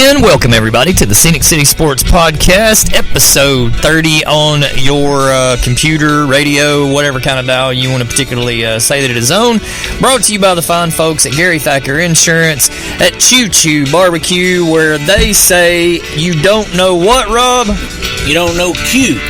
And welcome, everybody, to the Scenic City Sports Podcast, episode 30 on your computer, radio, whatever kind of dial you want to particularly say that it is on. Brought to you by the fine folks at Gary Thacker Insurance at Choo Choo Barbecue, where they say you don't know what, Rob? You don't know Q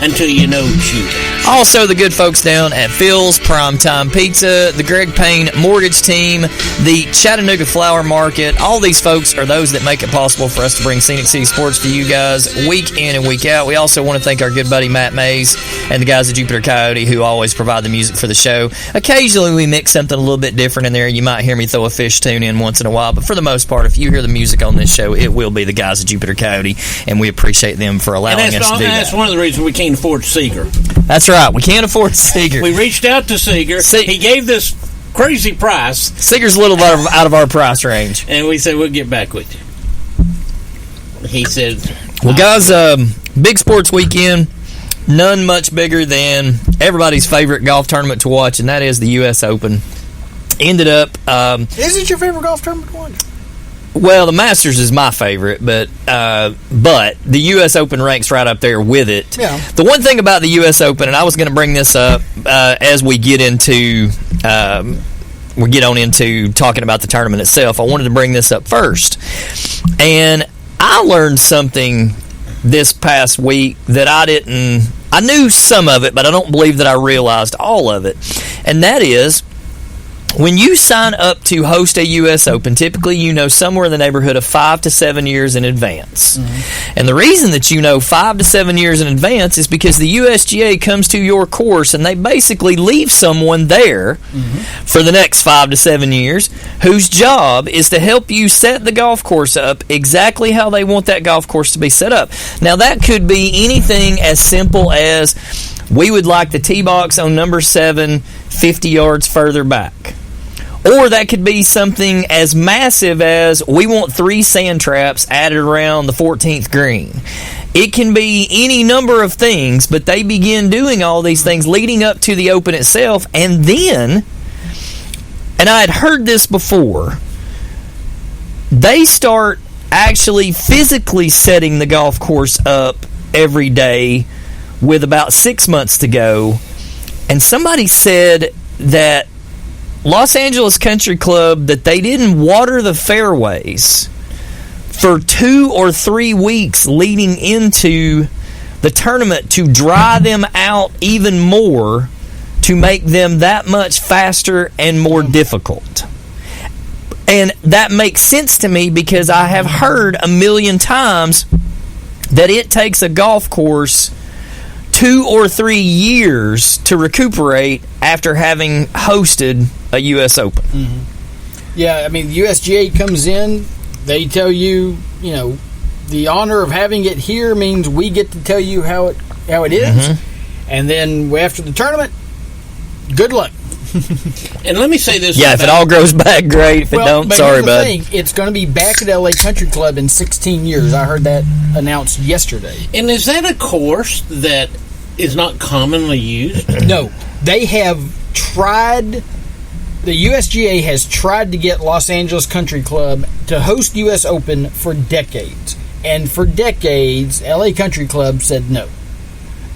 until you know Chew. Also, the good folks down at Phil's Primetime Pizza, the Greg Payne Mortgage Team, the Chattanooga Flower Market. All these folks are those that make it possible for us to bring Scenic City Sports to you guys week in and week out. We also want to thank our good buddy Matt Mays and the guys at Jupiter Coyote who always provide the music for the show. Occasionally, we mix something a little bit different in there. You might hear me throw a fish tune in once in a while, but for the most part, if you hear the music on this show, it will be the guys at Jupiter Coyote, and we appreciate them for allowing us to do that. That's one of the reasons we can't afford Seeger. That's right. We can't afford Seeger. We reached out to Seeger. He gave this crazy price. Seeger's a little out of our price range. And we said, we'll get back with you. He said... Well, guys, big sports weekend. None much bigger than everybody's favorite golf tournament to watch, and that is the U.S. Open. Ended up... is it your favorite golf tournament to watch? Well, the Masters is my favorite, but the U.S. Open ranks right up there with it. Yeah. The one thing about the U.S. Open, and I was going to bring this up as we get into into talking about the tournament itself. I wanted to bring this up first, and I learned something this past week that I knew some of it, but I don't believe that I realized all of it, and that is, when you sign up to host a U.S. Open, typically you know somewhere in the neighborhood of 5 to 7 years in advance. Mm-hmm. And the reason that you know 5 to 7 years in advance is because the USGA comes to your course and they basically leave someone there for the next 5 to 7 years whose job is to help you set the golf course up exactly how they want that golf course to be set up. Now, that could be anything as simple as we would like the tee box on number 7 50 yards further back. Or that could be something as massive as we want 3 sand traps added around the 14th green. It can be any number of things, but they begin doing all these things leading up to the Open itself. And then, and I had heard this before, they start actually physically setting the golf course up every day with about 6 months to go. And somebody said that Los Angeles Country Club, that they didn't water the fairways for 2 or 3 weeks leading into the tournament to dry them out even more to make them that much faster and more difficult. And that makes sense to me because I have heard a million times that it takes a golf course 2 or 3 years to recuperate after having hosted a U.S. Open. Mm-hmm. Yeah, I mean, the USGA comes in, they tell you, the honor of having it here means we get to tell you how it is, and then after the tournament, good luck. And let me say this. Yeah, if it all grows back, great. If it don't, sorry, bud. It's going to be back at LA Country Club in 16 years. I heard that announced yesterday. And is that a course that is not commonly used? No. They have tried, the USGA has tried to get Los Angeles Country Club to host U.S. Open for decades. And for decades, LA Country Club said no.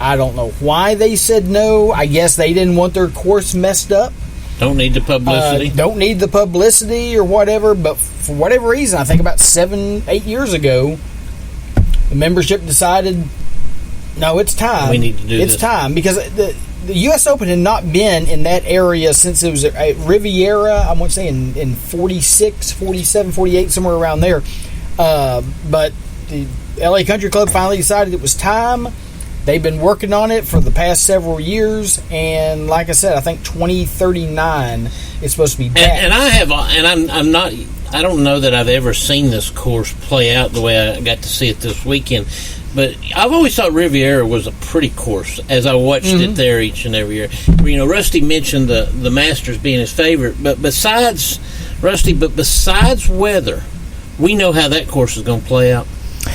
I don't know why they said no. I guess they didn't want their course messed up. Don't need the publicity. Don't need the publicity or whatever. But for whatever reason, I think about 7-8 years ago, the membership decided, no, it's time. We need to do this. It's time. Because the U.S. Open had not been in that area since it was at Riviera, I want to say in 46, 47, 48, somewhere around there. But the LA Country Club finally decided it was time. They've been working on it for the past several years, and like I said, I think 2039 is supposed to be back. I don't know that I've ever seen this course play out the way I got to see it this weekend, but I've always thought Riviera was a pretty course as I watched it there each and every year. Rusty mentioned the Masters being his favorite, but besides weather, we know how that course is going to play out.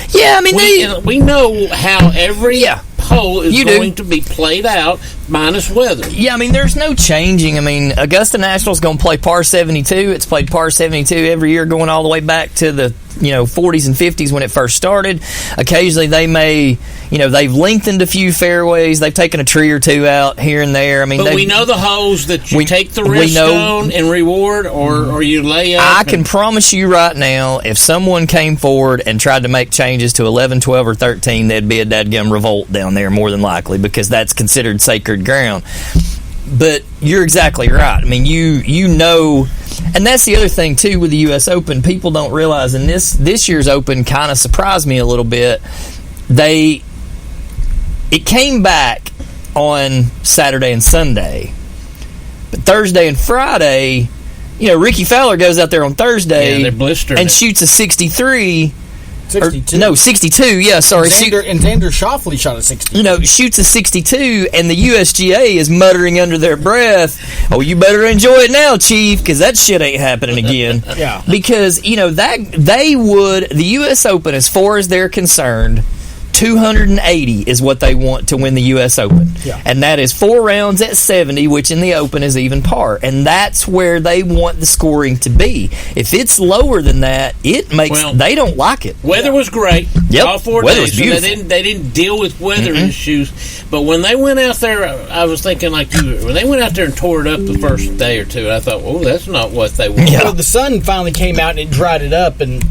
Yeah, I mean, we know how every hole is going to be played out minus weather. Yeah, I mean, there's no changing. I mean, Augusta National's going to play par 72. It's played par 72 every year going all the way back to the 40s and 50s when it first started. Occasionally they may, they've lengthened a few fairways. They've taken a tree or two out here and there. I mean, but we know the holes that you take the risk on and reward, or you lay up. I can promise you right now, if someone came forward and tried to make changes to 11, 12, or 13, there'd be a dadgum revolt down there more than likely, because that's considered sacred ground. But you're exactly right. I mean, you know, and that's the other thing too with the U.S. Open. People don't realize, and this year's Open kind of surprised me a little bit. It came back on Saturday and Sunday, but Thursday and Friday, Ricky Fowler goes out there on Thursday and shoots a 63. 62. 62, yeah, sorry. And Xander Schauffele shot a 62. Shoots a 62, and the USGA is muttering under their breath, "Oh, you better enjoy it now, Chief, because that shit ain't happening again." Yeah. Because, the U.S. Open, as far as they're concerned, 280 is what they want to win the U.S. Open. Yeah. And that is 4 rounds at 70, which in the Open is even par. And that's where they want the scoring to be. If it's lower than that, they don't like it. Weather was great. Yep. All 4 weather days. Was beautiful. So they didn't deal with weather issues. But when they went out there, I was thinking like you, when they went out there and tore it up the first day or two, I thought, that's not what they want. Yeah. Well, the sun finally came out and it dried it up, and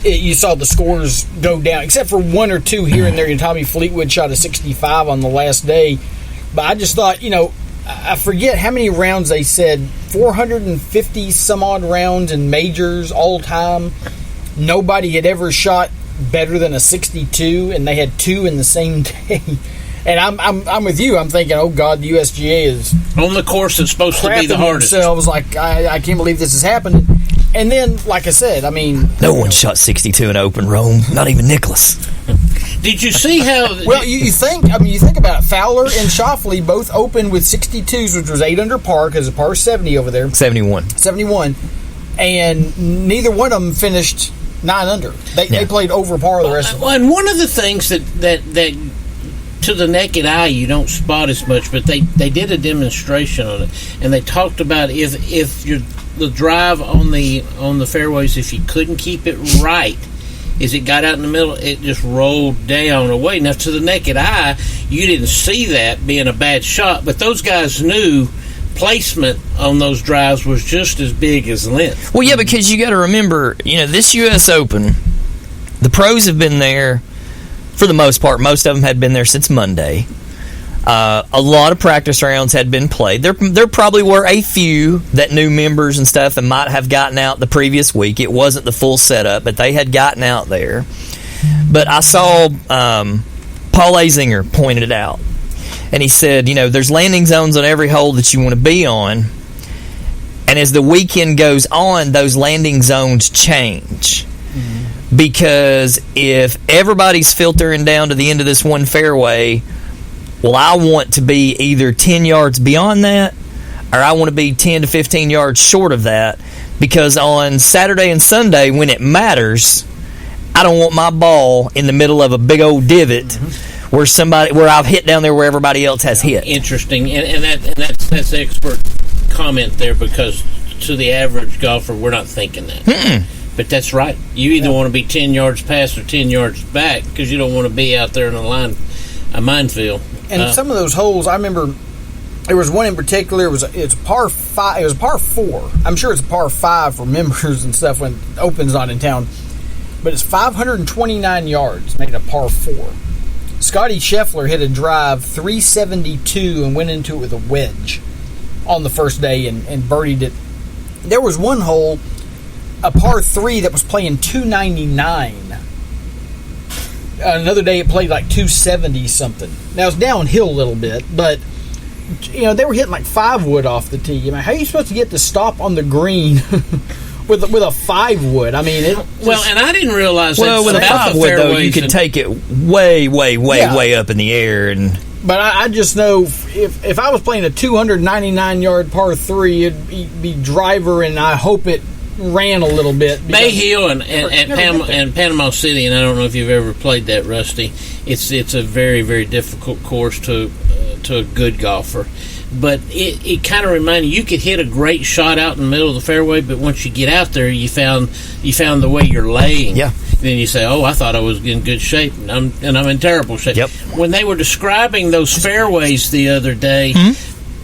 you saw the scores go down, except for 1 or 2 here and there. Tommy Fleetwood shot a 65 on the last day. But I just thought, I forget how many rounds they said, 450 some odd rounds in majors all time. Nobody had ever shot better than a 62, and they had 2 in the same day. And I'm with you. I'm thinking, oh God, the USGA is on the course that's supposed to be the hardest. I was like, I can't believe this is happening. And then, like I said, no one shot 62 in Open Rome, not even Nicklaus. Did you see how? Well, you think about it. Fowler and Schauffele both opened with 62s, which was 8 under par because of par 70 over there. 71, and neither one of them finished 9 under. They played over par the rest of them. And one of the things that to the naked eye you don't spot as much, but they did a demonstration on it, and they talked about if the drive on the fairways, if you couldn't keep it right, as it got out in the middle, it just rolled down away. Now, to the naked eye, you didn't see that being a bad shot, but those guys knew placement on those drives was just as big as length. Well, yeah, because you got to remember, this U.S. Open, the pros have been there for the most part. Most of them had been there since Monday. A lot of practice rounds had been played. There probably were a few that knew members and stuff and might have gotten out the previous week. It wasn't the full setup, but they had gotten out there. But I saw Paul Azinger pointed it out, and he said, there's landing zones on every hole that you want to be on, and as the weekend goes on, those landing zones change. Mm-hmm. Because if everybody's filtering down to the end of this one fairway, well, I want to be either 10 yards beyond that, or I want to be 10 to 15 yards short of that, because on Saturday and Sunday, when it matters, I don't want my ball in the middle of a big old divot where I've hit down there where everybody else has hit. Interesting, and that's expert comment there, because to the average golfer, we're not thinking that. Mm-mm. But that's right. You either want to be 10 yards past or 10 yards back, because you don't want to be out there in a minefield. And some of those holes, I remember there was one in particular. It was a par 5. It was a par 4. I'm sure it's a par 5 for members and stuff when Open's not in town. But it's 529 yards, made a par 4. Scotty Scheffler hit a drive 372 and went into it with a wedge on the first day and birdied it. There was one hole, a par 3, that was playing 299. Another day it played like 270 something. Now it's downhill a little bit, but they were hitting like 5 wood off the tee. How are you supposed to get to stop on the green with a 5 wood? I mean, and I didn't realize that. Well, with a 5 wood though, you could take it way up in the air. But I just know if I was playing a 299 yard par 3, it'd be driver, and I hope it ran a little bit. Bay Hill and Panama City, and I don't know if you've ever played that, Rusty. It's a very, very difficult course to a good golfer. but it kind of reminded you could hit a great shot out in the middle of the fairway, but once you get out there, you found the way you're laying. Yeah. Then you say, "Oh, I thought I was in good shape, and I'm in terrible shape." Yep. When they were describing those fairways the other day,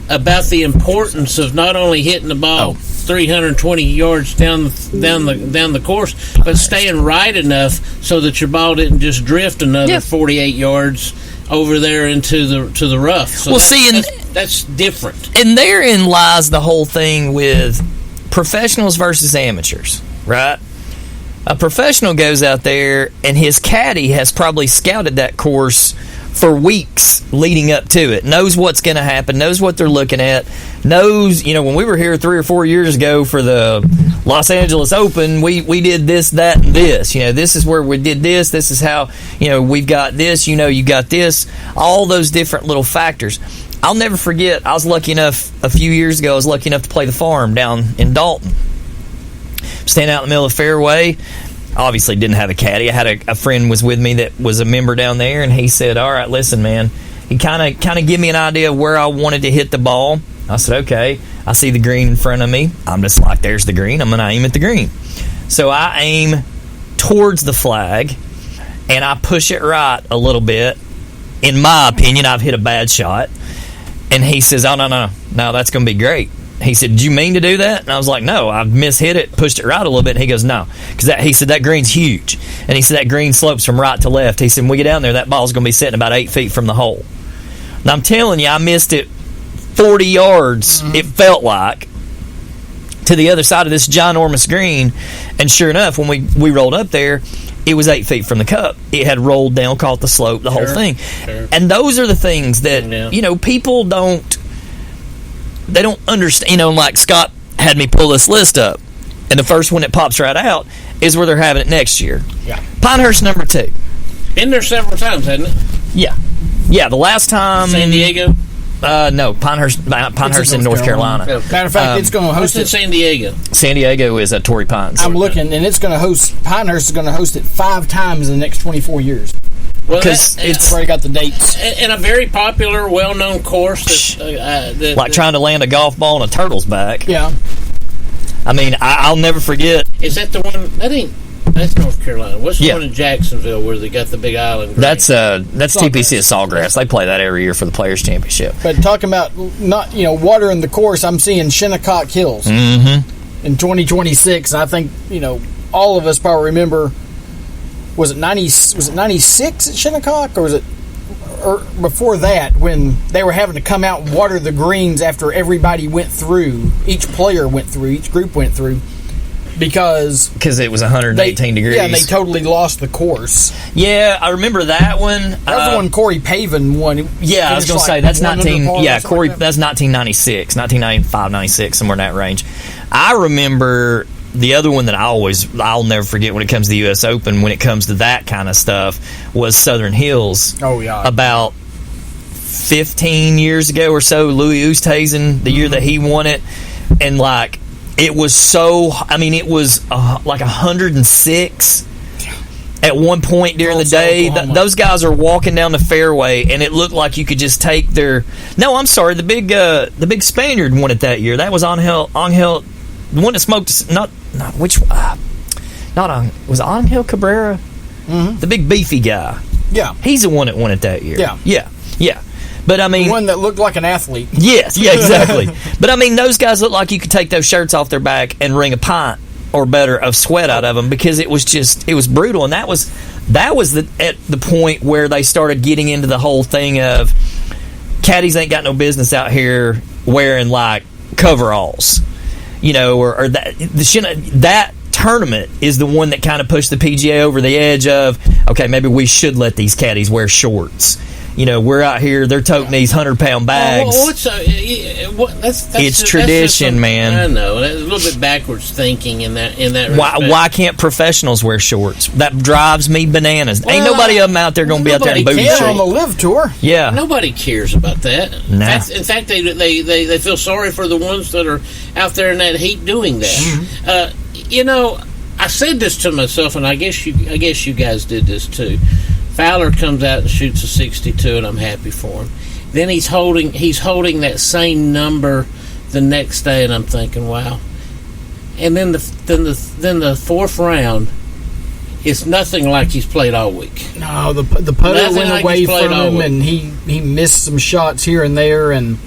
about the importance of not only hitting the ball 320 yards down the course, but staying right enough so that your ball didn't just drift another 48 yards over there into the rough. So that's different. And therein lies the whole thing with professionals versus amateurs, right? A professional goes out there and his caddy has probably scouted that course for weeks leading up to it, knows what's going to happen, knows what they're looking at, knows, when we were here 3 or 4 years ago for the Los Angeles Open, we did this, that, and this. This is where we did this. This is how, we've got this, you got this. All those different little factors. I'll never forget, a few years ago, I was lucky enough to play the farm down in Dalton. Standing out in the middle of the fairway. Obviously didn't have a caddy. I had a friend was with me that was a member down there, and he said, "All right, listen, man." He kind of gave me an idea of where I wanted to hit the ball. I said, "Okay, I see the green in front of me. I'm just like, there's the green. I'm going to aim at the green." So I aim towards the flag, and I push it right a little bit. In my opinion, I've hit a bad shot. And he says, "Oh, no, that's going to be great." He said, "Did you mean to do that?" And I was like, "No, I've mishit it, pushed it right a little bit." And he goes, "No." Because he said, "That green's huge." And he said, "That green slopes from right to left." He said, "When we get down there, that ball's going to be sitting about 8 feet from the hole." And I'm telling you, I missed it 40 yards, it felt like, to the other side of this ginormous green. And sure enough, when we rolled up there, it was 8 feet from the cup. It had rolled down, caught the slope, the whole thing. Sure. And those are the things that, people don't understand. Like Scott had me pull this list up, and the first one that pops right out is where they're having it next year. Yeah. Pinehurst number 2. Been there several times, hasn't it? Yeah, the last time... San Diego? No, Pinehurst in North Carolina. Matter of fact, it's going to host it. San Diego. San Diego is at Torrey Pines. I'm looking, and it's going to host... Pinehurst is going to host it 5 times in the next 24 years. Well, because it's already got the dates. And a very popular, well-known course. Trying to land a golf ball on a turtle's back. Yeah. I mean, I'll never forget. Is that the one? That's North Carolina. What's the one in Jacksonville where they got the big island green? That's TPC at Sawgrass. They play that every year for the Players Championship. But talking about not watering the course, I'm seeing Shinnecock Hills in 2026. I think all of us probably remember. Was it 96 at Shinnecock, or was it before that when they were having to come out and water the greens after everybody went through, each player went through, each group went through, because it was 118 degrees. Yeah, and they totally lost the course. Yeah, I remember that one. That was the one Corey Pavin won. Yeah, I was going to say that's 19. Yeah, Corey, that's 1996, 1995, 96, somewhere in that range. I remember. The other one that I'll never forget when it comes to the U.S. Open, when it comes to that kind of stuff, was Southern Hills. Oh, yeah. About 15 years ago or so, Louis Oosthuizen, the year that he won it, and it was so. I mean, it was 106 at one point during the day. Those guys are walking down the fairway, and it looked like you could just take their. No, I'm sorry. The big Spaniard won it that year. That was Angel. The one that smoked, was it Angel Cabrera? The big beefy guy. Yeah. He's the one that won it that year. Yeah. But I mean, the one that looked like an athlete. Yes, yeah, exactly. But I mean, those guys look like you could take those shirts off their back and wring a pint or better of sweat out of them, because it was brutal. And that was at the point where they started getting into the whole thing of caddies ain't got no business out here wearing coveralls. Or that tournament is the one that kind of pushed the PGA over the edge of, okay, maybe we should let these caddies wear shorts. We're out here, they're toting these 100-pound bags. It's tradition, man. I know. That's a little bit backwards thinking in that respect. Why can't professionals wear shorts? That drives me bananas. Ain't nobody of them out there going to be out there in booty shorts. on the live tour. Yeah. Nobody cares about that. Nah. In fact, they feel sorry for the ones that are out there in that heat doing that. I said this to myself, and I guess you guys did this too. Fowler comes out and shoots a 62, and I'm happy for him. Then he's holding that same number the next day, and I'm thinking, wow. And then the fourth round, it's nothing like he's played all week. No, the putter went away from him, and he missed some shots here and there, and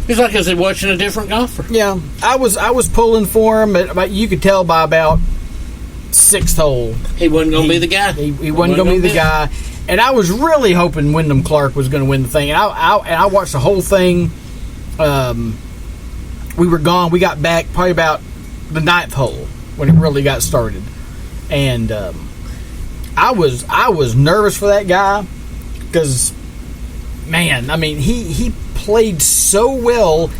it's like I was watching a different golfer. Yeah, I was pulling for him, but you could tell by about sixth hole he wasn't going to be the guy. He wasn't going to be the guy, and I was really hoping Wyndham Clark was going to win the thing. And I watched the whole thing. We were gone. We got back probably about the ninth hole when it really got started, and I was nervous for that guy because, man, I mean he played so well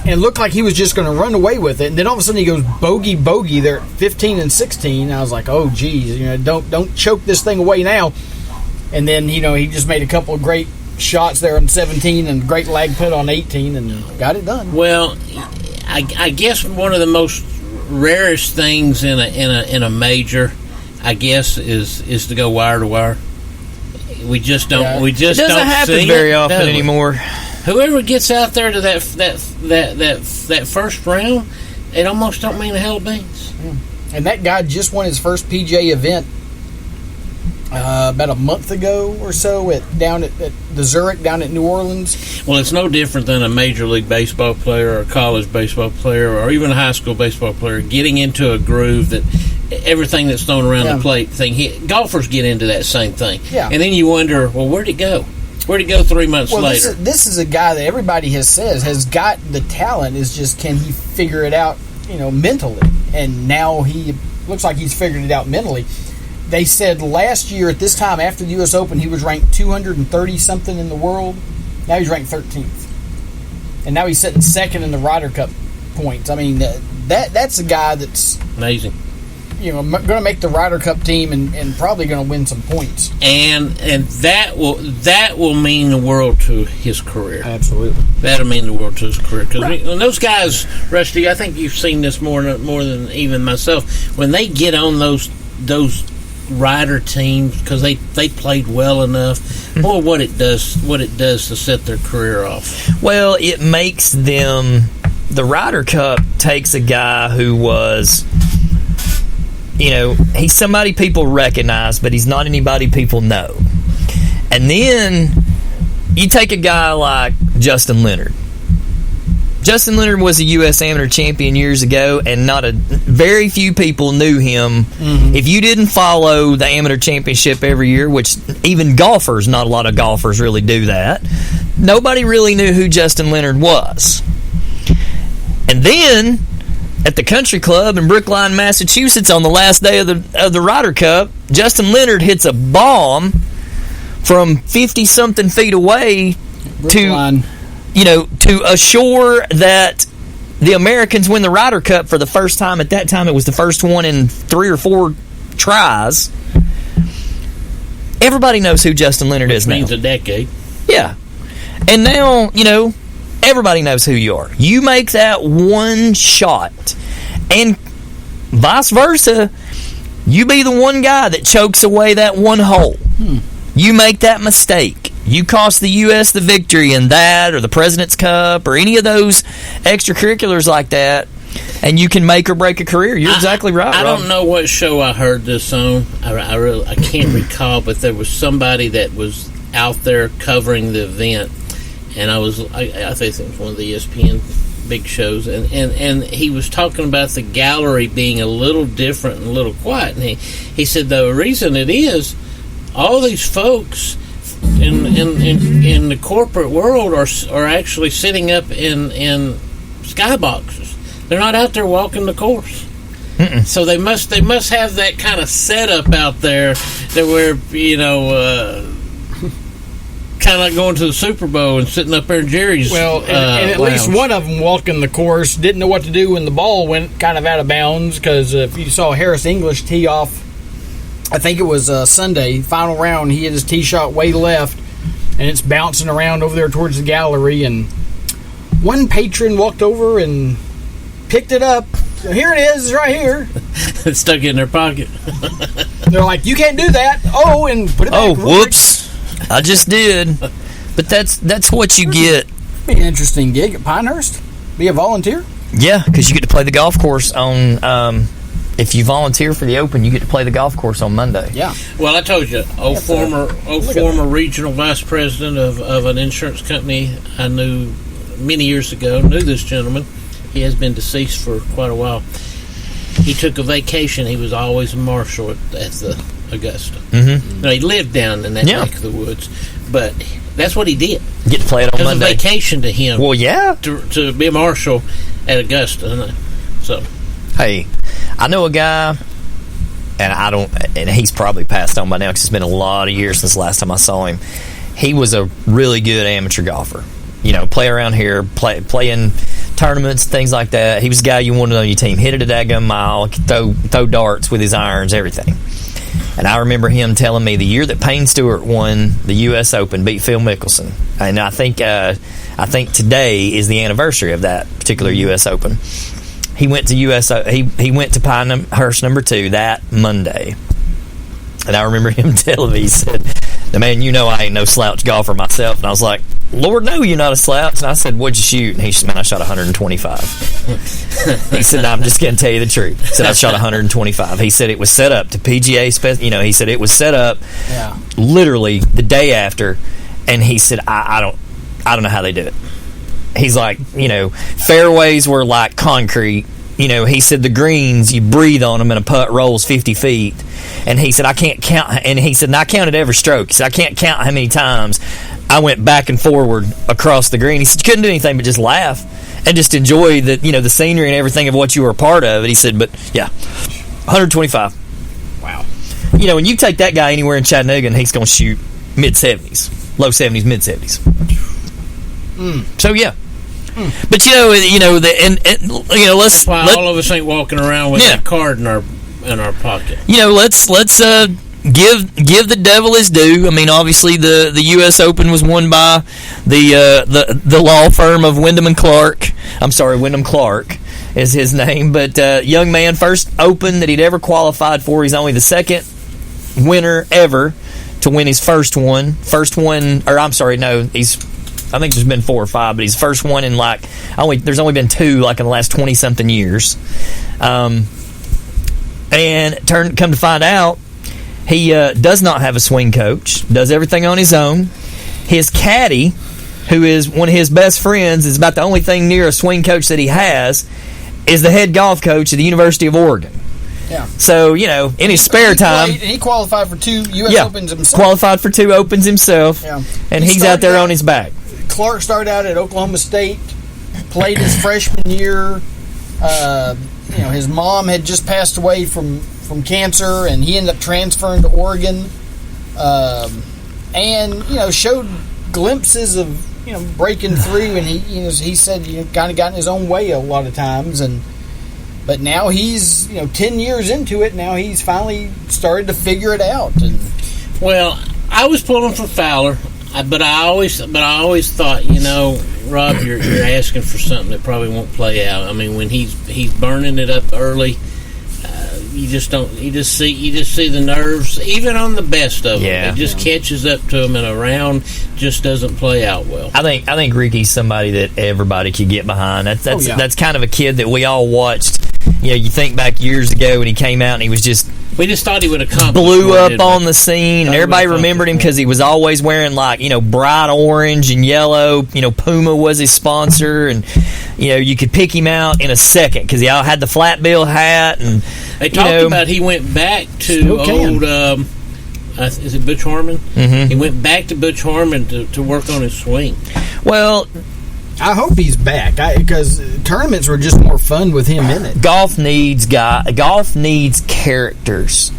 and looked like he was just going to run away with it, and then all of a sudden he goes bogey there at 15 and 16. I was like, oh geez, don't choke this thing away now. And then he just made a couple of great shots there on 17 and great lag putt on 18 and got it done. Well, I guess one of the most rarest things in a major, I guess, is to go wire to wire. We just don't. Yeah. We just it doesn't happen very often anymore. Whoever gets out there to that first round, it almost don't mean a hell of beans. And that guy just won his first PGA event about a month ago or so down at the Zurich down at New Orleans. Well, it's no different than a Major League Baseball player or a college baseball player or even a high school baseball player getting into a groove that everything that's thrown around the plate thing. Golfers get into that same thing. Yeah. And then you wonder, well, where'd it go? Where'd it go 3 months later? This is a guy that everybody has got the talent. Is just, can he figure it out, mentally? And now he looks like he's figured it out mentally. They said last year at this time after the U.S. Open, he was ranked 230-something in the world. Now he's ranked 13th. And now he's sitting second in the Ryder Cup points. I mean, that's a guy that's amazing. Going to make the Ryder Cup team and probably going to win some points. And that will mean the world to his career. Absolutely. That'll mean the world to his career. Because when those guys, Rusty, I think you've seen this more than even myself. When they get on those rider teams because they played well enough, boy, what it does to set their career off. Well, it makes them. The Ryder Cup takes a guy who was, he's somebody people recognize, but he's not anybody people know. And then you take a guy like Justin Leonard. Justin Leonard was a U.S. Amateur champion years ago, and very few people knew him. Mm-hmm. If you didn't follow the Amateur Championship every year, which even golfers, not a lot of golfers really do that, nobody really knew who Justin Leonard was. And then at the Country Club in Brookline, Massachusetts, on the last day of the Ryder Cup, Justin Leonard hits a bomb from 50-something feet away Brookline. to assure that the Americans win the Ryder Cup for the first time. At that time, it was the first one in 3 or 4 tries. Everybody knows who Justin Leonard is now. Which means a decade. Yeah. And now, everybody knows who you are. You make that one shot, and vice versa, you be the one guy that chokes away that one hole. You make that mistake. You cost the U.S. the victory in that, or the President's Cup, or any of those extracurriculars like that, and you can make or break a career. You're exactly right, I don't know what show I heard this on. I can't recall, but there was somebody that was out there covering the event, and I think it was one of the ESPN big shows, and he was talking about the gallery being a little different and a little quiet, and he said the reason it is, all these folks in the corporate world are actually sitting up in skyboxes. They're not out there walking the course. Mm-mm. So they must have that kind of setup out there that where kind of like going to the Super Bowl and sitting up there in Jerry's. Well, and at least one of them walking the course didn't know what to do when the ball went kind of out of bounds, because if you saw Harris English tee off, I think it was Sunday, final round, he had his tee shot way left, and it's bouncing around over there towards the gallery, and one patron walked over and picked it up. Here it is, right here. It's stuck in their pocket. They're like, you can't do that. Oh, and put it back. Oh, whoops. I just did. But that's what you get. Be an interesting gig at Pinehurst. Be a volunteer. Yeah, because you get to play the golf course on. If you volunteer for the Open, you get to play the golf course on Monday. Yeah. Well, I told you, former regional vice president of an insurance company I knew many years ago, knew this gentleman. He has been deceased for quite a while. He took a vacation. He was always a marshal at the Augusta. Mm-hmm. Now, he lived down in that neck of the woods, but that's what he did. Get to play it on Monday. It was a vacation to him. Well, yeah. To be a marshal at Augusta. So, hey, I know a guy, and he's probably passed on by now because it's been a lot of years since the last time I saw him. He was a really good amateur golfer. Play around here, play in tournaments, things like that. He was the guy you wanted on your team. Hit it a daggum mile, throw darts with his irons, everything. And I remember him telling me the year that Payne Stewart won the U.S. Open, beat Phil Mickelson. And I think today is the anniversary of that particular U.S. Open. He went to he went to Pinehurst number 2 that Monday. And I remember him telling me, he said, "The man, I ain't no slouch golfer myself." And I was like, "Lord, no, you're not a slouch." And I said, "What'd you shoot?" And he said, "Man, I shot 125. He said, "I'm just going to tell you the truth." He said, "I shot 125. He said, "It was set up to PGA he said, "It was set up literally the day after." And he said, I don't know how they do it. He's like, fairways were like concrete. He said the greens, you breathe on them and a putt rolls 50 feet. And he said, I can't count. And he said, and I counted every stroke. He said, I can't count how many times I went back and forward across the green. He said, you couldn't do anything but just laugh and just enjoy the scenery and everything of what you were a part of. And he said, but yeah, 125. Wow. When you take that guy anywhere in Chattanooga and he's going to shoot mid-70s, low 70s, mid-70s. So, yeah. But let's all of us ain't walking around with that card in our pocket. Let's give the devil his due. I mean, obviously the U.S. Open was won by the law firm of Wyndham Clark. I'm sorry, Wyndham Clark is his name. But young man, first Open that he'd ever qualified for. He's only the second winner ever to win his first one. I think there's been 4 or 5, but he's the first one in there's only been 2 in the last 20-something years. And come to find out, he does not have a swing coach, does everything on his own. His caddy, who is one of his best friends, is about the only thing near a swing coach that he has, is the head golf coach at the University of Oregon. Yeah. So, in his spare time... He qualified for 2 U.S. Opens himself. Qualified for 2 Opens himself. Yeah. And he's out there on his back. Clark started out at Oklahoma State, played his freshman year. His mom had just passed away from cancer, and he ended up transferring to Oregon. And showed glimpses of breaking through, and he said kind of got in his own way a lot of times, but now he's 10 years into it. Now he's finally started to figure it out. And well, I was pulling for Fowler. But I always thought, Rob, you're asking for something that probably won't play out. I mean, when he's burning it up early, you just see the nerves, even on the best of them. It just catches up to him, and a round just doesn't play out well. I think Ricky's somebody that everybody could get behind. That's kind of a kid that we all watched. You think back years ago when he came out and he was just. We just thought he would accomplish. Blew up on the scene, and everybody remembered him because he was always wearing bright orange and yellow. Puma was his sponsor, and you could pick him out in a second because he had the flat bill hat. And they talked about he went back to old. Is it Butch Harmon? Mm-hmm. He went back to Butch Harmon to work on his swing. Well. I hope he's back because tournaments were just more fun with him in it. Golf needs characters,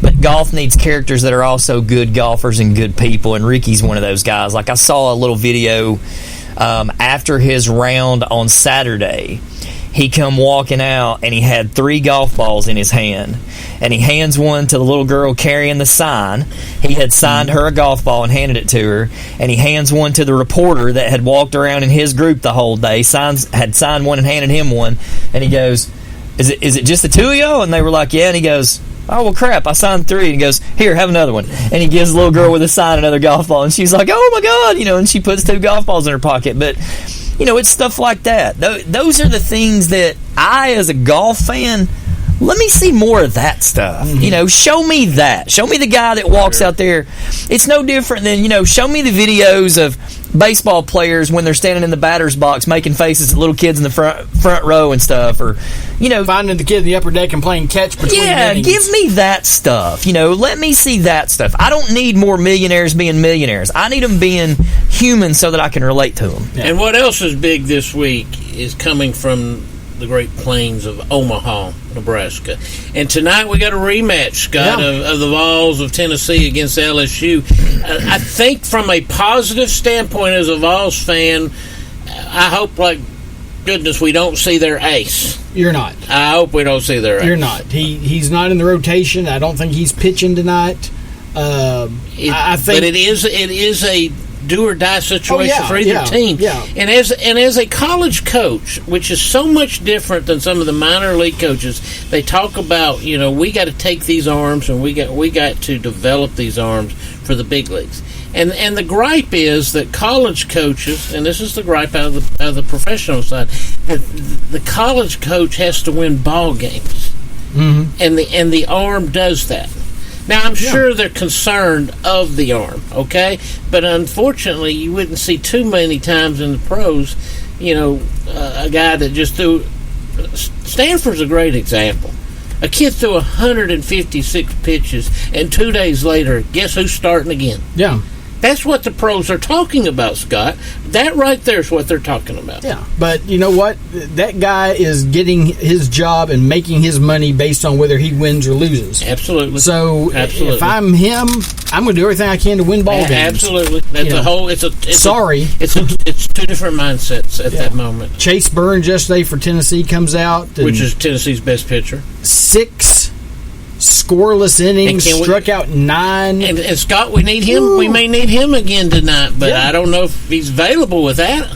but golf needs characters that are also good golfers and good people. And Ricky's one of those guys. I saw a little video after his round on Saturday. He come walking out and he had 3 golf balls in his hand, and he hands one to the little girl carrying the sign. He had signed her a golf ball and handed it to her, and he hands one to the reporter that had walked around in his group the whole day. Had signed one and handed him one, and he goes, "Is it just the 2 of y'all?" And they were like, "Yeah." And he goes, Oh, well, crap, I signed 3. And he goes, here, have another one. And he gives the little girl with a sign another golf ball. And she's like, oh, my God, and she puts 2 golf balls in her pocket. But, it's stuff like that. Those are the things that I, as a golf fan, let me see more of that stuff. Mm-hmm. Show me that. Show me the guy that walks out there. It's no different than, show me the videos of baseball players when they're standing in the batter's box making faces at little kids in the front row and stuff, or finding the kid in the upper deck and playing catch between innings. Give me that stuff. Let me see that stuff. I don't need more millionaires being millionaires. I need them being human so that I can relate to them. And what else is big this week is coming from the Great Plains of Omaha, Nebraska. And tonight we got a rematch, Scott, of the Vols of Tennessee against LSU. I think from a positive standpoint as a Vols fan, I hope, like goodness, we don't see their ace. You're not. I hope we don't see their ace. You're not. He's not in the rotation. I don't think he's pitching tonight. I think, but it is a do or die situation for either team. Yeah. And as a college coach, which is so much different than some of the minor league coaches, they talk about, we got to take these arms and we got to develop these arms for the big leagues. And the gripe is that college coaches, and this is the gripe out of the professional side, that the college coach has to win ball games. Mm-hmm. And the arm does that. Now, I'm sure they're concerned of the arm, okay? But unfortunately, you wouldn't see too many times in the pros, a guy that just threw... Stanford's a great example. A kid threw 156 pitches, and 2 days later, guess who's starting again? Yeah. That's what the pros are talking about, Scott. That right there is what they're talking about. Yeah, but you know what? That guy is getting his job and making his money based on whether he wins or loses. Absolutely. So if I'm him, I'm going to do everything I can to win ball games. Absolutely. That's a whole. It's two different mindsets at that moment. Chase Burns yesterday for Tennessee comes out, which is Tennessee's best pitcher. 6 scoreless innings, struck out 9. And Scott, we need him. Ooh. We may need him again tonight, but I don't know if he's available with that.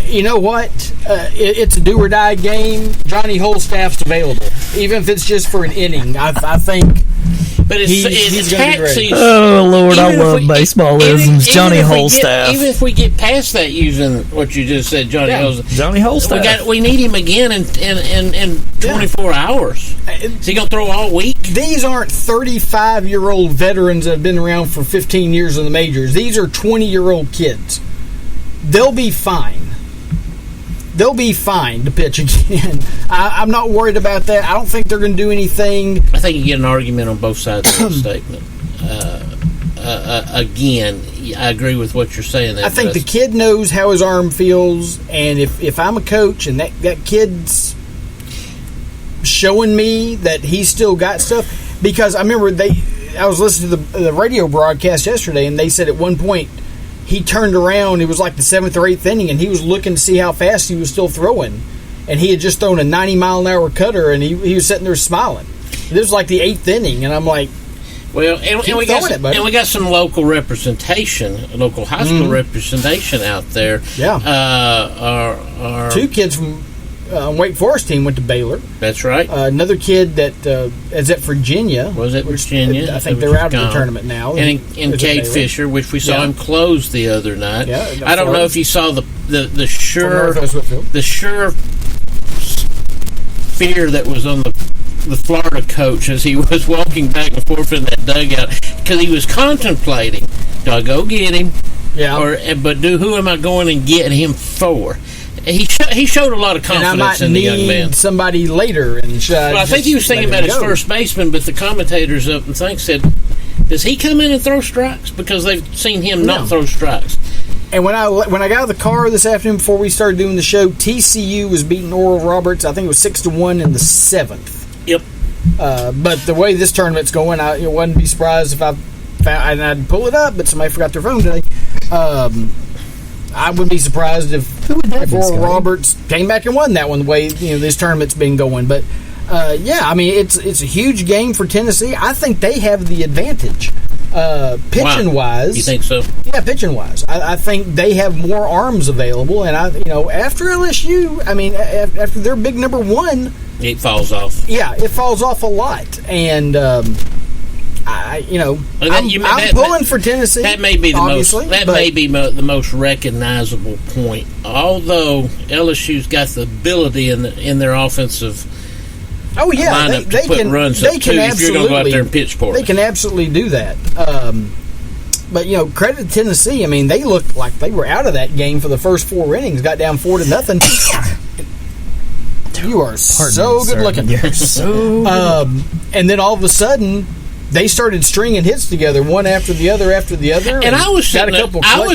You know what? It's a do-or-die game. Johnny Holstaff's available, even if it's just for an inning. I think. But it's tax season. Oh, Lord, I love baseball-isms. Johnny Holstaff. Even if we get past that using what you just said, Johnny Holstaff. Johnny Holstaff. We need him again in 24 hours. Is he going to throw all week? These aren't 35-year-old veterans that have been around for 15 years in the majors. These are 20-year-old kids. They'll be fine. They'll be fine to pitch again. I'm not worried about that. I don't think they're going to do anything. I think you get an argument on both sides of that statement. Again, I agree with what you're saying there. I think the kid knows how his arm feels, and if I'm a coach and that kid's showing me that he's still got stuff, because I remember I was listening to the radio broadcast yesterday, and they said at one point he turned around, it was like the 7th or 8th inning, and he was looking to see how fast he was still throwing. And he had just thrown a 90-mile-an-hour cutter, and he was sitting there smiling. This was like the 8th inning, and I'm like, well, and we got some local representation, local high school representation out there. Yeah. Our 2 kids from Wake Forest team went to Baylor. That's right. Another kid that is at Virginia. Was it Virginia? I think they're out of the tournament now. And Cade Fisher, which we saw him close the other night. Yeah, I don't know if you saw the sure fear that was on the Florida coach as he was walking back and forth in that dugout, because he was contemplating, do I go get him? Yeah. But who am I going and get him for? He showed a lot of confidence in the young man. Somebody later, well, I think he was thinking about his first baseman, but the commentators up and things said, "Does he come in and throw strikes?" Because they've seen him not throw strikes. And when I got out of the car this afternoon before we started doing the show, TCU was beating Oral Roberts. I think it was 6-1 in the 7th. Yep. But the way this tournament's going, I wouldn't be surprised if I'd pull it up, but somebody forgot their phone today. I wouldn't be surprised if Oral Roberts came back and won that one the way this tournament's been going. But it's a huge game for Tennessee. I think they have the advantage. Pitching wise, you think so? Yeah, pitching wise, I think they have more arms available, and after LSU, I mean, after their big number one, it falls off. Yeah, it falls off a lot, and I'm pulling for Tennessee. That may be the most recognizable point. Although LSU's got the ability in their offensive. Oh yeah, they can runs they can absolutely, if you're going to go out there and pitch for it. They can absolutely do that. But credit to Tennessee. I mean, they looked like they were out of that game for the first 4 innings. Got down 4-0. You are so good looking. You're so. And then all of a sudden, they started stringing hits together, one after the other, And I was sitting got a couple I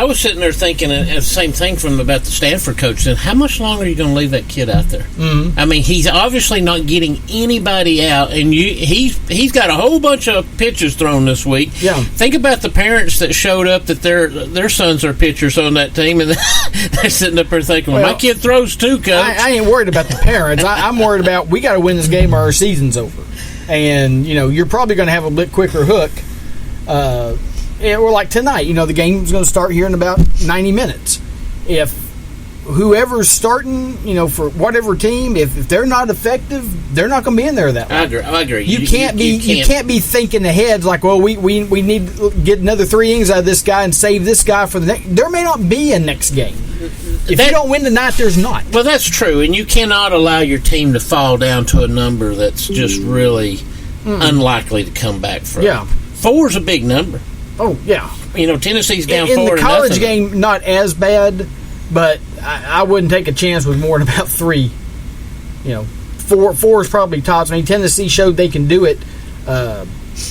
was sitting there thinking the same thing from about the Stanford coach. Then, how much longer are you going to leave that kid out there? Mm-hmm. I mean, he's obviously not getting anybody out, and he's got a whole bunch of pitches thrown this week. Yeah. Think about the parents that showed up that their sons are pitchers on that team, and they're sitting up there thinking, "Well, my kid throws too, coach." I ain't worried about the parents. I'm worried about we got to win this game or our season's over. And, you're probably going to have a bit quicker hook. Or like tonight, the game's going to start here in about 90 minutes. If whoever's starting, for whatever team, if they're not effective, they're not going to be in there that long. I agree. You can't be thinking ahead like, well, we need to get another 3 innings out of this guy and save this guy for the next. There may not be a next game. If you don't win tonight, there's not. Well, that's true, and you cannot allow your team to fall down to a number that's just really unlikely to come back from. Yeah. 4 is a big number. Oh, yeah. Tennessee's down 4-0. In the college game, not as bad, but I wouldn't take a chance with more than about 3. 4 is probably tops. I mean, Tennessee showed they can do it, but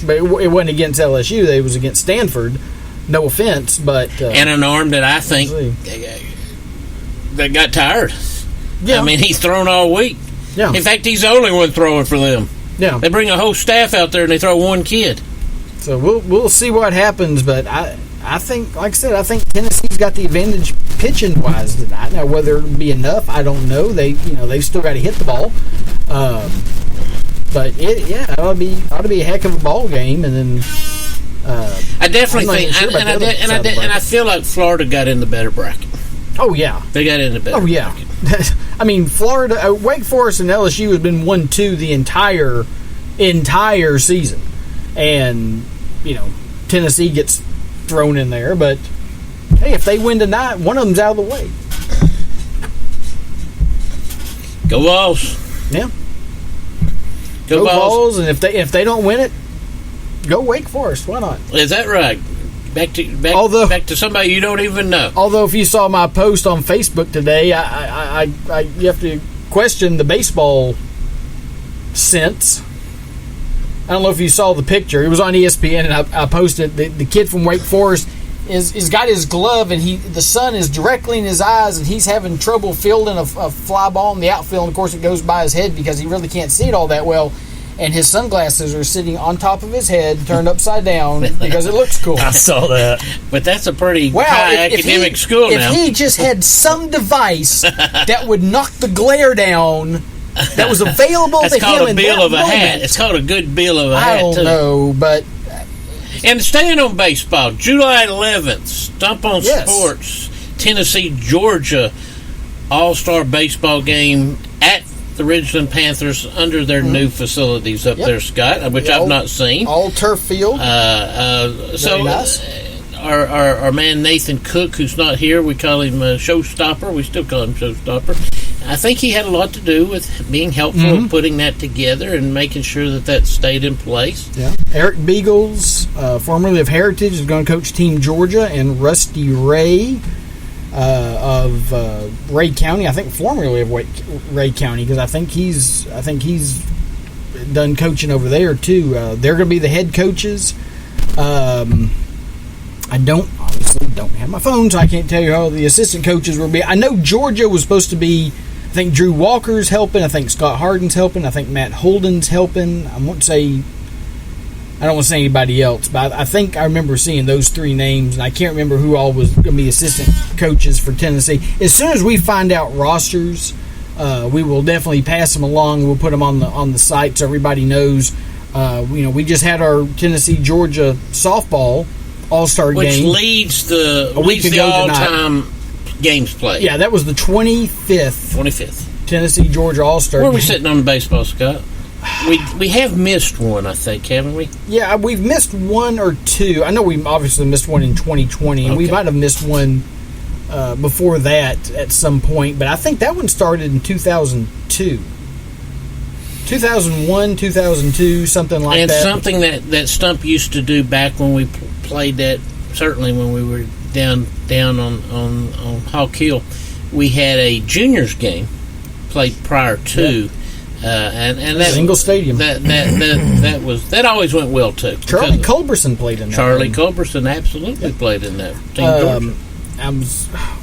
it wasn't against LSU. It was against Stanford. No offense, but... and an arm that I think that got tired. Yeah. I mean, he's thrown all week. Yeah. In fact, he's the only one throwing for them. Yeah. They bring a whole staff out there and they throw one kid. So we'll see what happens, but I think, like I said, I think Tennessee's got the advantage pitching wise tonight. Now, whether it'll be enough, I don't know. They've still got to hit the ball. But it ought to be a heck of a ball game, and then I definitely think, and I feel like Florida got in the better bracket. Oh yeah, they got in the better. Oh yeah, I mean Florida, Wake Forest, and LSU has been 1-2 the entire season, and Tennessee gets thrown in there. But hey, if they win tonight, one of them's out of the way. Go Vols! Yeah, go Vols! And if they don't win it, go Wake Forest. Why not? Is that right? Back to somebody you don't even know. Although, if you saw my post on Facebook today, you have to question the baseball sense. I don't know if you saw the picture. It was on ESPN, and I posted the kid from Wake Forest is got his glove, and the sun is directly in his eyes, and he's having trouble fielding a fly ball in the outfield. And of course, it goes by his head because he really can't see it all that well. And his sunglasses are sitting on top of his head, turned upside down, because it looks cool. I saw that. But that's a pretty high academic school now. If he just had some device that would knock the glare down that was available to him. That's called a bill of a hat. It's called a good bill of a hat, too. I don't know, but... And staying on baseball, July 11th, Stump on Sports, Tennessee, Georgia, all-star baseball game at the Ridgeland Panthers under their new facilities up there, Scott, which I've not seen. All turf field. So nice. Our man Nathan Cook, who's not here, we call him Showstopper. We still call him Showstopper. I think he had a lot to do with being helpful in putting that together and making sure that stayed in place. Yeah. Eric Beagles, formerly of Heritage, is going to coach Team Georgia, and Rusty Ray of Ray County. I think formerly of Ray County, because I think he's done coaching over there too. They're going to be the head coaches. I obviously don't have my phone, so I can't tell you how the assistant coaches will be. I know Georgia was supposed to be. I think Drew Walker's helping. I think Scott Harden's helping. I think Matt Holden's helping. I don't want to say anybody else, but I think I remember seeing those 3 names, and I can't remember who all was going to be assistant coaches for Tennessee. As soon as we find out rosters, we will definitely pass them along. We'll put them on the site so everybody knows. We just had our Tennessee-Georgia softball all-star game. Which leads the all-time games played. Yeah, that was the 25th. 25th. Tennessee-Georgia all-star game. Where are we sitting on the baseball, Scott? We have missed one, I think, haven't we? Yeah, we've missed one or two. I know we obviously missed one in 2020, and we might have missed one before that at some point, but I think that one started in 2002. 2001, 2002, something like that. And something that Stump used to do back when we played that, certainly when we were down on Hawk Hill, we had a juniors game played prior to, and that single stadium. That always went well too. Charlie Culberson played in that. Charlie Culberson absolutely played in that. Team Georgia.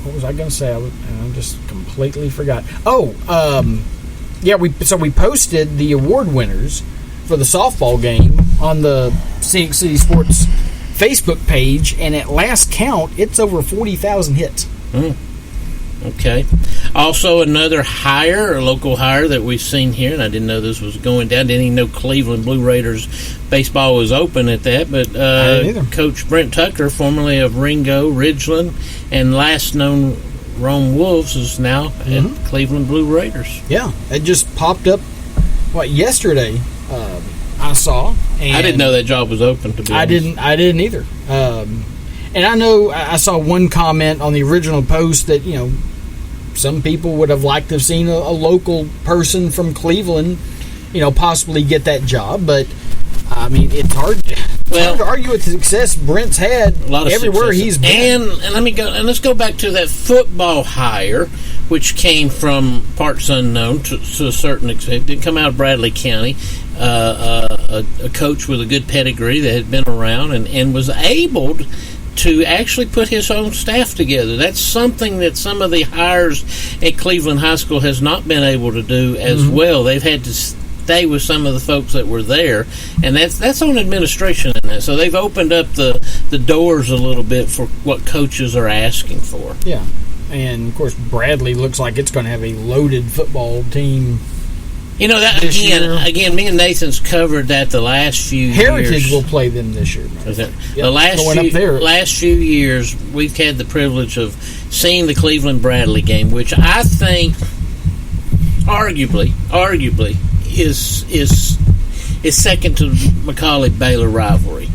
What was I going to say? I just completely forgot. We posted the award winners for the softball game on the Scenic City Sports Facebook page, and at last count, it's over 40,000 hits. Okay. Also, another local hire that we've seen here, and I didn't know this was going down. Didn't even know Cleveland Blue Raiders baseball was open at that. But Coach Brent Tucker, formerly of Ringo, Ridgeland, and last known Rome Wolves, is now at Cleveland Blue Raiders. Yeah, it just popped up, yesterday. I saw. And I didn't know that job was open. To be honest, I didn't either. And I know I saw one comment on the original post that some people would have liked to have seen a local person from Cleveland, possibly get that job. But I mean, it's hard to argue with the success Brent's had a lot of everywhere success. he's been. And let's go back to that football hire, which came from parts unknown to a certain extent. It didn't come out of Bradley County. A coach with a good pedigree that had been around and was able to actually put his own staff together. That's something that some of the hires at Cleveland High School has not been able to do as well. They've had to stay with some of the folks that were there, and that's on administration in that. So they've opened up the doors a little bit for what coaches are asking for. Yeah, and of course Bradley looks like it's going to have a loaded football team. That again, me and Nathan's covered that the last few years. Heritage will play them this year. The last few years, we've had the privilege of seeing the Cleveland Bradley game, which I think, arguably, is second to Macaulay Baylor rivalry.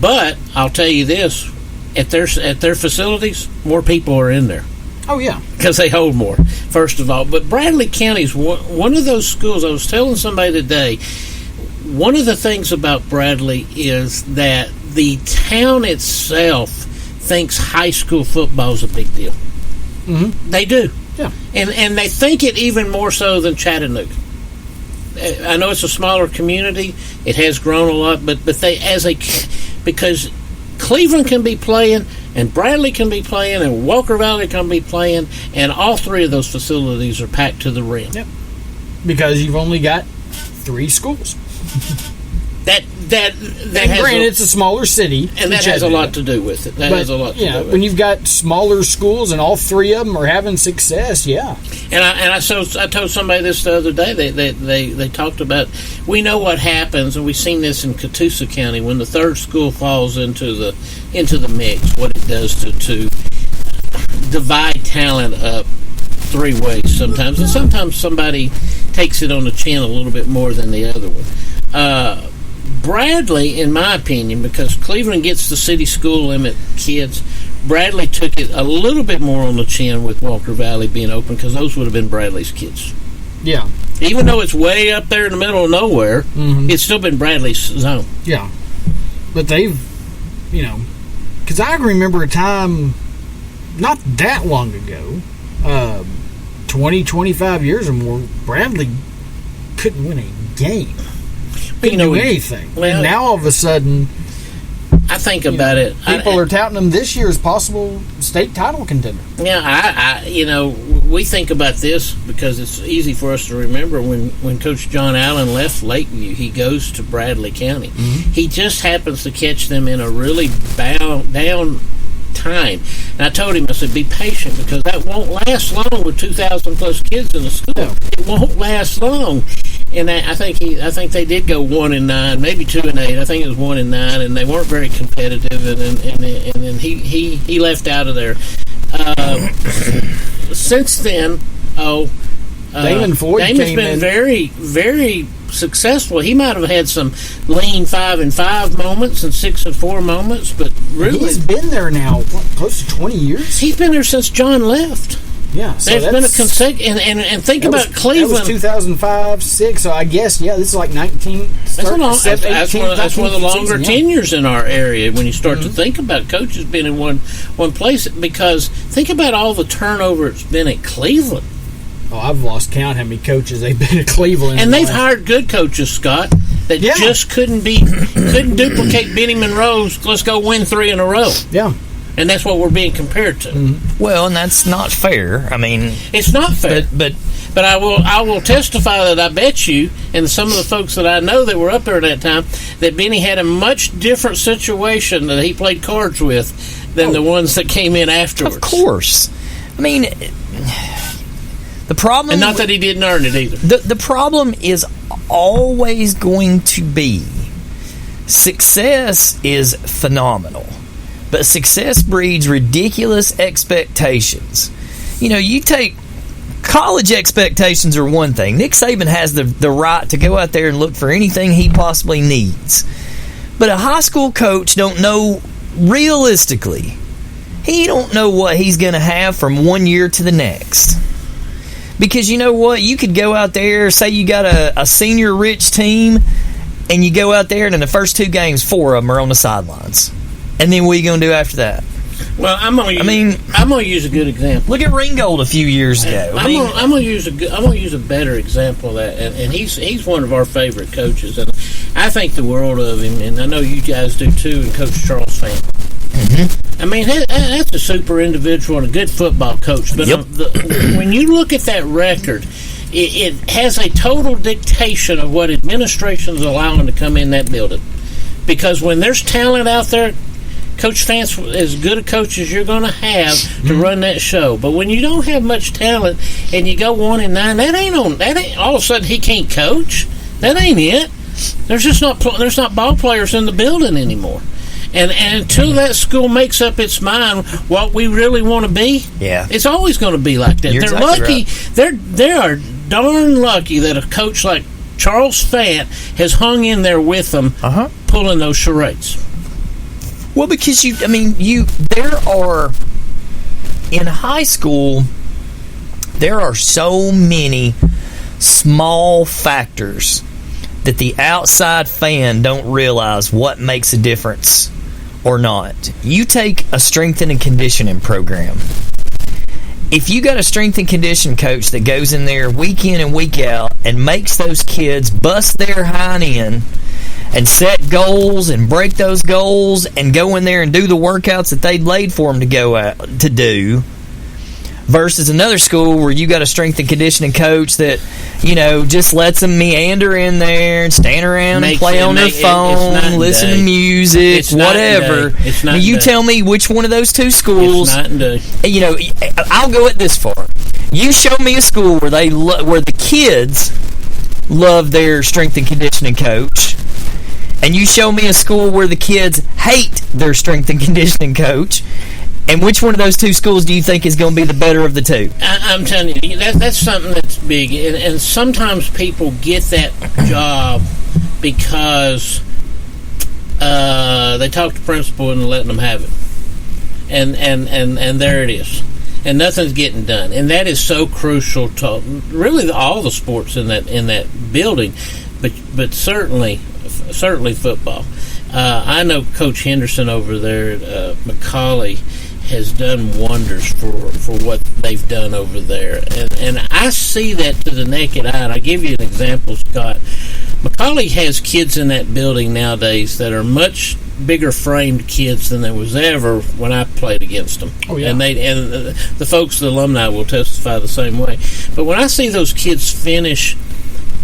But I'll tell you this: at their facilities, more people are in there. Oh, yeah. Because they hold more, first of all. But Bradley County's one of those schools. I was telling somebody today, one of the things about Bradley is that the town itself thinks high school football is a big deal. Mm-hmm. They do. Yeah. And they think it even more so than Chattanooga. I know it's a smaller community. It has grown a lot, but because Cleveland can be playing, and Bradley can be playing, and Walker Valley can be playing, and all three of those facilities are packed to the rim. Yep. Because you've only got 3 schools. That granted, it's a smaller city, and that has a lot to do with it. When you've got smaller schools and all 3 of them are having success, yeah. And I told somebody this the other day. They talked about, we know what happens, and we've seen this in Catoosa County when the third school falls into the mix. What it does to divide talent up 3 ways sometimes, and sometimes somebody takes it on the chin a little bit more than the other one. Bradley, in my opinion, because Cleveland gets the city school limit kids, Bradley took it a little bit more on the chin with Walker Valley being open, because those would have been Bradley's kids. Yeah. Even though it's way up there in the middle of nowhere, it's still been Bradley's zone. Yeah. But they've, because I remember a time not that long ago, 20, 25 years or more, Bradley couldn't win a game. Couldn't do anything. Well, and now all of a sudden, I think about it. People are touting them this year as possible state title contender. Yeah, we think about this because it's easy for us to remember when Coach John Allen left Lakeview, he goes to Bradley County. Mm-hmm. He just happens to catch them in a really down time. And I told him, I said, be patient, because that won't last long with 2,000 plus kids in the school. No. It won't last long. And I think they did go 1-9, maybe 2-8. I think it was 1-9, and they weren't very competitive. And then he left out of there. Since then, Damon Floyd Damon's been very, very successful. He might have had some lean 5-5 moments and 6-4 moments, but really, he's been there now close to 20 years. He's been there since John left. Yeah, so there's been a consecutive, and think about Cleveland. That was 2005, 6. So I guess this is like 19. That's one of the longer tenures in our area when you start to think about coaches being in one place. Because think about all the turnover it's been at Cleveland. Oh, I've lost count how many coaches they've been at Cleveland. And they've hired good coaches, Scott, that just couldn't duplicate Benny Monroe's. Let's go win 3 in a row. Yeah. And that's what we're being compared to. Mm-hmm. Well, and that's not fair. I mean, it's not fair. But I will testify that I bet you, and some of the folks that I know that were up there at that time, that Benny had a much different situation that he played cards with than the ones that came in afterwards. Of course. I mean, the problem, and not that he didn't earn it either. The problem is always going to be success is phenomenal. But success breeds ridiculous expectations. You take college expectations are one thing. Nick Saban has the right to go out there and look for anything he possibly needs. But a high school coach don't know realistically. He don't know what he's going to have from one year to the next. Because you know what? You could go out there, say you got a senior rich team, and you go out there and in the first 2 games, 4 of them are on the sidelines. And then what are you going to do after that? Well, I'm going to use a good example. Look at Ringgold a few years ago. I'm going to use a better example of that, and he's one of our favorite coaches, and I think the world of him, and I know you guys do too. And Coach Charles Fan. Mm-hmm. I mean, that's a super individual and a good football coach. But when you look at that record, it has a total dictation of what administration is allowing to come in that building, because when there's talent out there, Coach Fant's as good a coach as you're going to have to run that show. But when you don't have much talent and you go 1-9, that ain't all of a sudden he can't coach. That ain't it. There's not ball players in the building anymore. And until that school makes up its mind what we really want to be, it's always going to be like that. You're They're exactly lucky. Right. They are darn lucky that a coach like Charles Fant has hung in there with them, pulling those charades. Well, because there are, in high school, there are so many small factors that the outside fan don't realize what makes a difference or not. You take a strength and conditioning program. If you got a strength and conditioning coach that goes in there week in and week out and makes those kids bust their hind end and set goals and break those goals and go in there and do the workouts that they'd laid for them to go out to do, versus another school where you got a strength and conditioning coach that, just lets them meander in there and stand around and play on their phone, listen to music, whatever. You tell me which one of those 2 schools. I'll go it this far. You show me a school where where the kids love their strength and conditioning coach, and you show me a school where the kids hate their strength and conditioning coach, and which one of those 2 schools do you think is going to be the better of the 2? I'm telling you, that's something that's big. And sometimes people get that job because they talk to principal and letting them have it. And there it is. And nothing's getting done. And that is so crucial to really all the sports in that building, but certainly football. I know Coach Henderson over there at McCallie has done wonders for what they've done over there. And I see that to the naked eye. And I'll give you an example, Scott. McCallie has kids in that building nowadays that are much bigger framed kids than there was ever when I played against them. Oh, yeah. And the folks, the alumni, will testify the same way. But when I see those kids finish,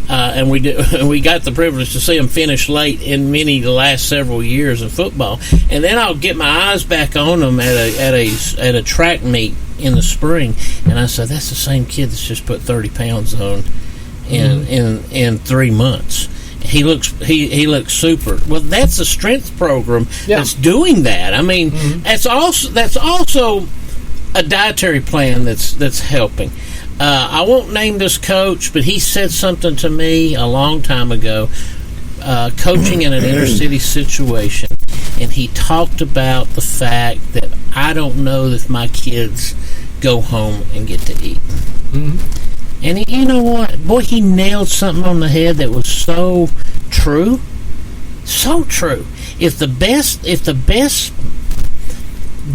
and we got the privilege to see them finish late in the last several years of football, and then I'll get my eyes back on them at a track meet in the spring, and I say, that's the same kid that's just put 30 pounds on in 3 months. He looks super. Well, that's a strength program that's doing that. I mean, that's also a dietary plan that's helping. I won't name this coach, but he said something to me a long time ago, coaching in an inner city situation, and he talked about the fact that I don't know if my kids go home and get to eat. And you know what? Boy, he nailed something on the head that was so true. So true. If the best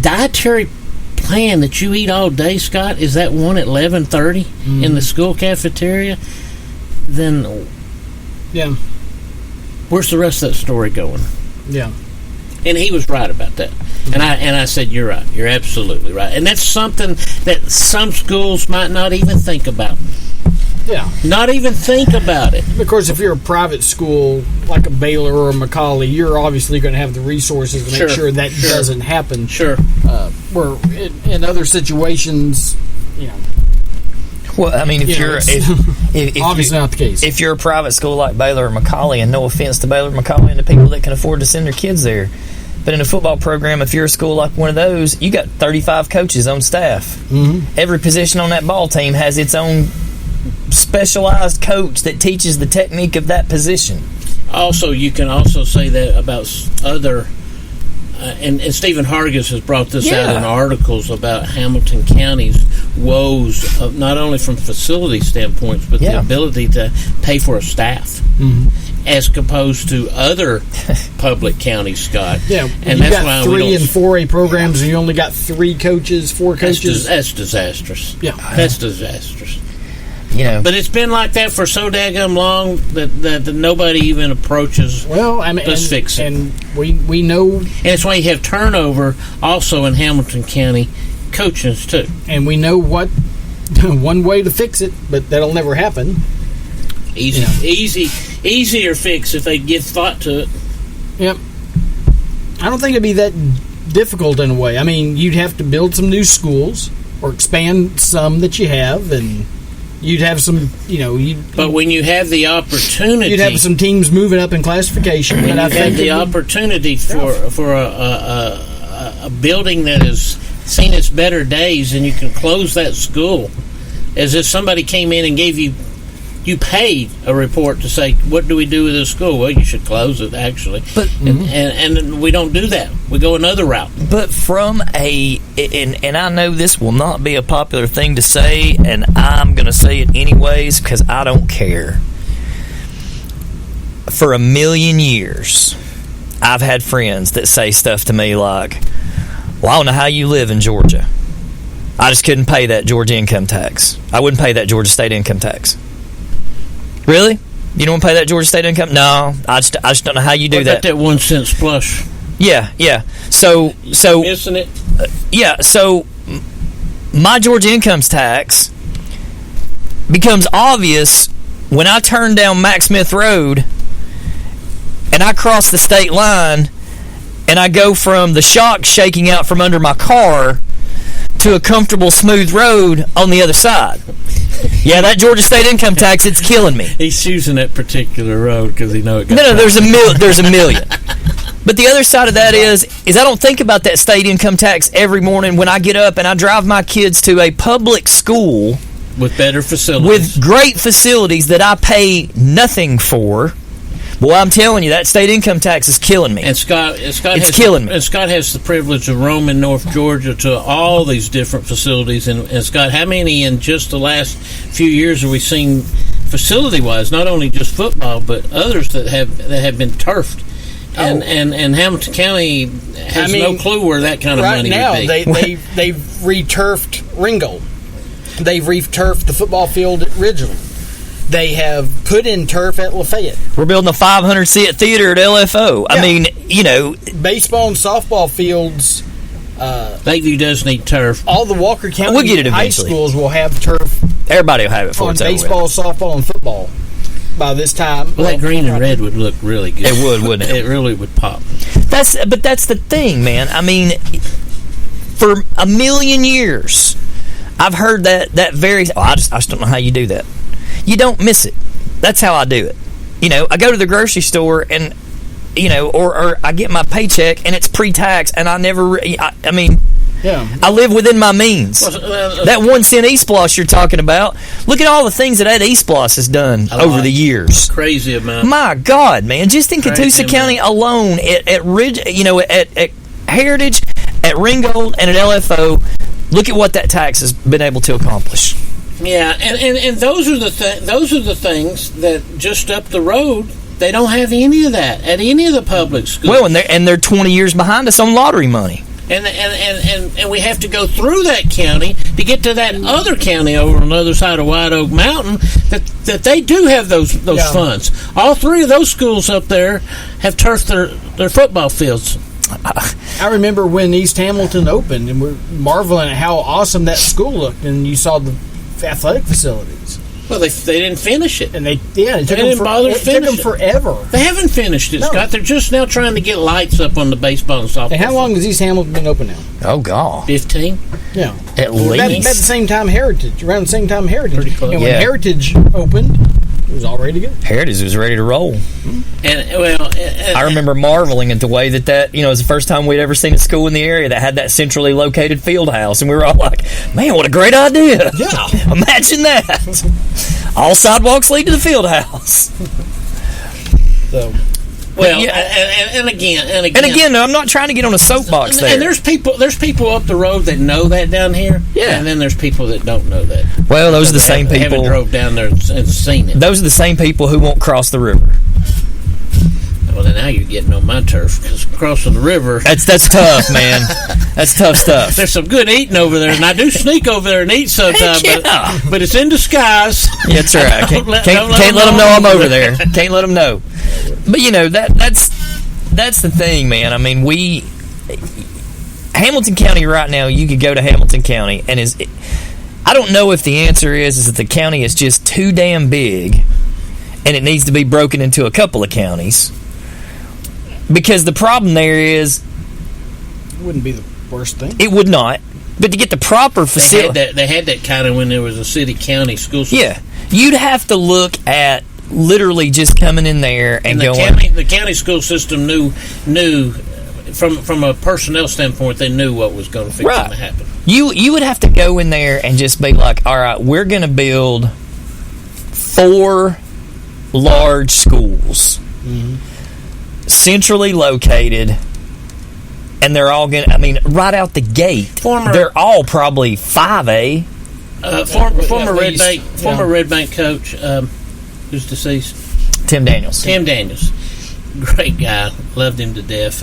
dietary plan that you eat all day, Scott, is that one at 11:30 in the school cafeteria, then where's the rest of that story going? Yeah. And he was right about that. And I said, you're right. You're absolutely right. And that's something that some schools might not even think about. Yeah. Not even think about it. Of course, if you're a private school like a Baylor or a Macaulay, you're obviously going to have the resources to make sure that doesn't happen. Sure. Where in other situations, well, I mean, if obviously not the case. If you're a private school like Baylor or Macaulay, and no offense to Baylor, Macaulay, and the people that can afford to send their kids there, but in a football program, if you're a school like one of those, you got 35 coaches on staff. Every position on that ball team has its own specialized coach that teaches the technique of that position. Also, you can also say that about other, and Stephen Hargis has brought this out in articles about Hamilton County's woes, of not only from facility standpoints, but the ability to pay for a staff. As opposed to other public counties, Scott. Yeah, and that's why 3 and 4A programs, and you only got 3 coaches, 4 coaches. That's disastrous. Yeah, that's disastrous. But it's been like that for so daggum long that nobody even approaches. Well, I mean, let's fix it. And we know, and that's why you have turnover also in Hamilton County coaches too. And we know what one way to fix it, but that'll never happen. Easier fix if they give thought to it. Yep. I don't think it'd be that difficult in a way. I mean, you'd have to build some new schools or expand some that you have, and you'd have some, But when you have the opportunity, you'd have some teams moving up in classification. When you have the opportunity for a building that has seen its better days, and you can close that school, as if somebody came in and gave you paid a report to say, what do we do with this school? Well, you should close it, actually. But and we don't do that. We go another route. But from and I know this will not be a popular thing to say, and I'm going to say it anyways because I don't care. For 1,000,000 years, I've had friends that say stuff to me like, well, I don't know how you live in Georgia. I just couldn't pay that Georgia income tax. I wouldn't pay that Georgia state income tax. Really? You don't want to pay that Georgia state income? No, I just don't know how you do that. That 1 cent splush. Yeah. So missing it. So my Georgia income tax becomes obvious when I turn down Mac Smith Road and I cross the state line and I go from the shock shaking out from under my car to a comfortable, smooth road on the other side. Yeah, that Georgia state income tax, it's killing me. He's choosing that particular road because he knows it got No, there's a million. But the other side of that is I don't think about that state income tax every morning when I get up and I drive my kids to a public school with better facilities. With great facilities that I pay nothing for. Boy, I'm telling you, that state income tax is killing me. And Scott killing me. And Scott has the privilege of roaming North Georgia to all these different facilities. And Scott, how many in just the last few years have we seen facility-wise? Not only just football, but others that have been turfed. And Hamilton County has no clue where that kind of money would be. Right now, they've re-turfed Ringgold. They've re-turfed the football field at Ridgeland. They have put in turf at Lafayette. We're building a 500-seat theater at LFO. Yeah. I mean, baseball and softball fields. Lakeview does need turf. All the Walker County high schools will have turf. Everybody will have it for baseball, softball, and football by this time. Well, that green and red would look really good. It would, wouldn't it? It really would pop. That's the thing, man. I mean, for 1,000,000 years, I've heard that very. I just don't know how you do that. you don't miss it. That's how I do it. I go to the grocery store and, or I get my paycheck and it's pre-tax, and I never, I live within my means. That 1 cent eSplosh you're talking about, look at all the things that eSplosh has done over the years. Crazy amount. My God, man. Just in Catoosa County alone, at Ridge, at Heritage, at Ringgold, and at LFO, look at what that tax has been able to accomplish. Yeah, and those are the things that just up the road, they don't have any of that at any of the public schools. Well, and they're 20 years behind us on lottery money. And we have to go through that county to get to that other county over on the other side of White Oak Mountain that they do have those funds. All 3 of those schools up there have turfed their football fields. I remember when East Hamilton opened, and we're marveling at how awesome that school looked, and you saw the athletic facilities. Well, they didn't finish it, and it took them forever. They haven't finished it, Scott. They're just now trying to get lights up on the baseball and softball. And how long has East Hamilton been open now? Oh God, 15. Yeah, at least. About the same time Heritage. Around the same time Heritage. Pretty close. And when Heritage opened, it was all ready to go. Heritage was ready to roll. I remember marveling at the way that it was the first time we'd ever seen a school in the area that had that centrally located field house, and we were all like, "Man, what a great idea!" Yeah, imagine that. All sidewalks lead to the field house. So, and again, I'm not trying to get on a soapbox there. And there's people up the road that know that down here. Yeah, and then there's people that don't know that. Well, those are the same people. Haven't drove down there and seen it. Those are the same people who won't cross the river. Well, then now you're getting on my turf, because crossing the river... That's tough, man. That's tough stuff. There's some good eating over there, and I do sneak over there and eat sometimes, but it's in disguise. Yeah, that's right. Can't let them know I'm over there. Can't let them know. But, that's the thing, man. I mean, Hamilton County right now, you could go to Hamilton County, and I don't know if the answer is that the county is just too damn big, and it needs to be broken into a couple of counties. Because the problem there is... It wouldn't be the worst thing. It would not. But to get the proper facility... They had that kind of when there was a city-county school system. Yeah. You'd have to look at literally just coming in there and going... The county school system knew from a personnel standpoint, they knew what was going to happen. You would have to go in there and just be like, all right, we're going to build 4 large schools. Mm-hmm. Centrally located, and they're all going to, right out the gate, they're all probably 5A. Former Red Bank coach, who's deceased? Tim Daniels. Great guy. Loved him to death.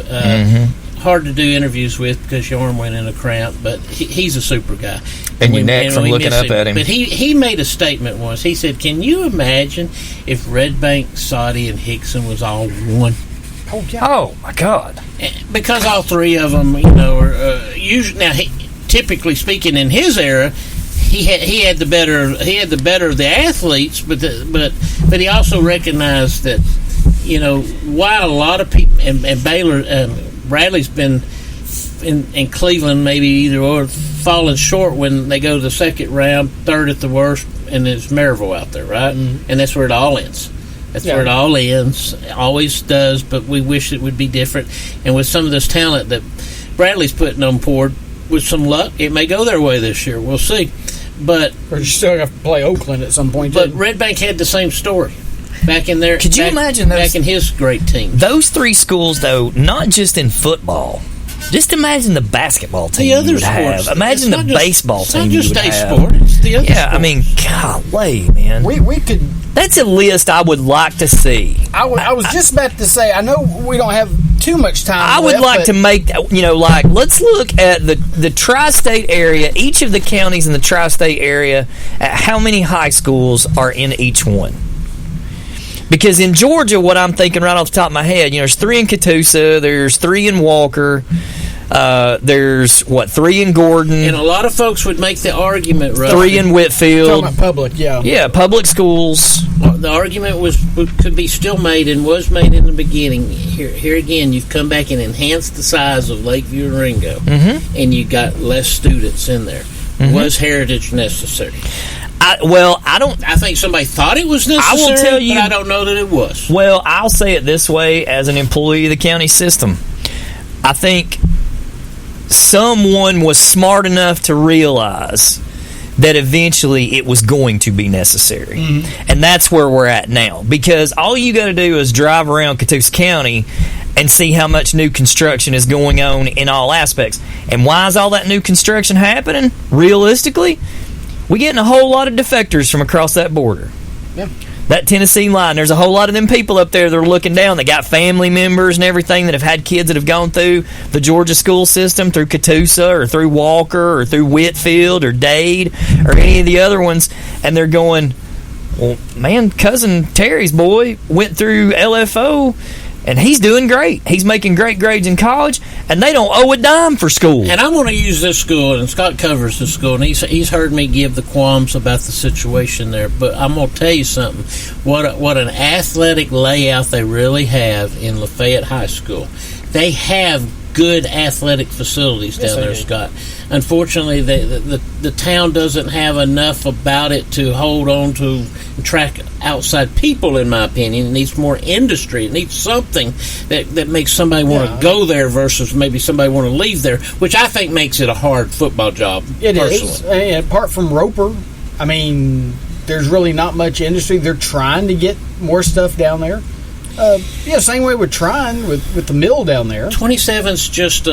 Hard to do interviews with because your arm went in a cramp, but he's a super guy. And your neck from looking up at him. But he made a statement once. He said, "Can you imagine if Red Bank, Soddy, and Hickson was all one?" Oh, yeah. Oh, my God. Because all 3 of them, are usually... Now, typically speaking, in his era, he had the better of the athletes, but he also recognized that, while a lot of people... And Baylor... Bradley's been in Cleveland, maybe either or, falling short when they go to the second round, 3rd at the worst, and there's Maryville out there, right? Mm-hmm. And that's where it all ends. Where it all ends. Always does, but we wish it would be different. And with some of this talent that Bradley's putting on board, with some luck, it may go their way this year. We'll see. But or you still have to play Oakland at some point. But Red Bank had the same story back in there. Could you imagine those, back in his great team? Those 3 schools, though, not just in football. Just imagine the basketball team the other you would sports. have. Imagine the baseball team you would have. It's not just a sport. It's the other sport. Golly, man. We could... That's a list I would like to see. I was just about to say, I know we don't have too much time I would like to make, let's look at the tri-state area, each of the counties in the tri-state area, at how many high schools are in each one. Because in Georgia, what I'm thinking right off the top of my head, there's 3 in Catoosa, there's 3 in Walker, there's 3 in Gordon, and a lot of folks would make the argument, right? 3 in Whitfield. Talking about public, yeah, public schools. The argument could be still made and was made in the beginning. Here again, you've come back and enhanced the size of Lakeview and Ringo, and you got less students in there. Was Heritage necessary? I think somebody thought it was necessary. I will tell you, but I don't know that it was. Well, I'll say it this way: as an employee of the county system, I think someone was smart enough to realize that eventually it was going to be necessary. Mm-hmm. And that's where we're at now. Because all you got to do is drive around Catoosa County and see how much new construction is going on in all aspects. And why is all that new construction happening? Realistically, we're getting a whole lot of defectors from across that border. Yeah. That Tennessee line, there's a whole lot of them people up there that are looking down. They got family members and everything that have had kids that have gone through the Georgia school system, through Catoosa or through Walker or through Whitfield or Dade or any of the other ones, and they're going, well, man, cousin Terry's boy went through LFO, and he's doing great. He's making great grades in college, and they don't owe a dime for school. And I'm going to use this school, and Scott covers the school, and he's heard me give the qualms about the situation there. But I'm going to tell you something. What an athletic layout they really have in Lafayette High School. They have good athletic facilities down there, Scott. Unfortunately, the town doesn't have enough about it to hold on to attract outside people, in my opinion. It needs more industry. It needs something that makes somebody want to go there versus maybe somebody want to leave there, which I think makes it a hard football job, It personally. is. And apart from Roper, I mean, there's really not much industry. They're trying to get more stuff down there. Same way with Trine, with the mill down there. 27's just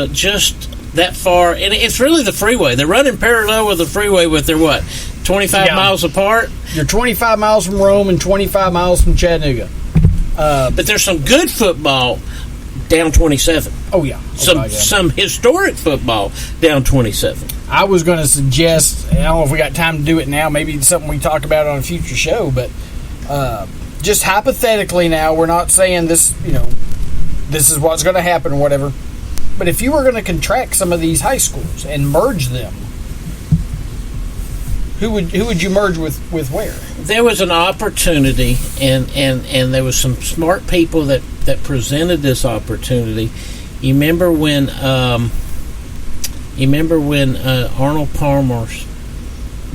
that far, and it's really the freeway. They're running parallel with the freeway, with their 25 miles apart. You're 25 miles from Rome and 25 miles from Chattanooga. But there's some good football down 27. Oh yeah, Some historic football down 27. I was going to suggest, I don't know if we got time to do it now. Maybe it's something we talk about on a future show, but. Just hypothetically now, we're not saying this, this is what's going to happen or whatever. But if you were going to contract some of these high schools and merge them, who would you merge with where? There was an opportunity, and there was some smart people that presented this opportunity. You remember when Arnold Palmer's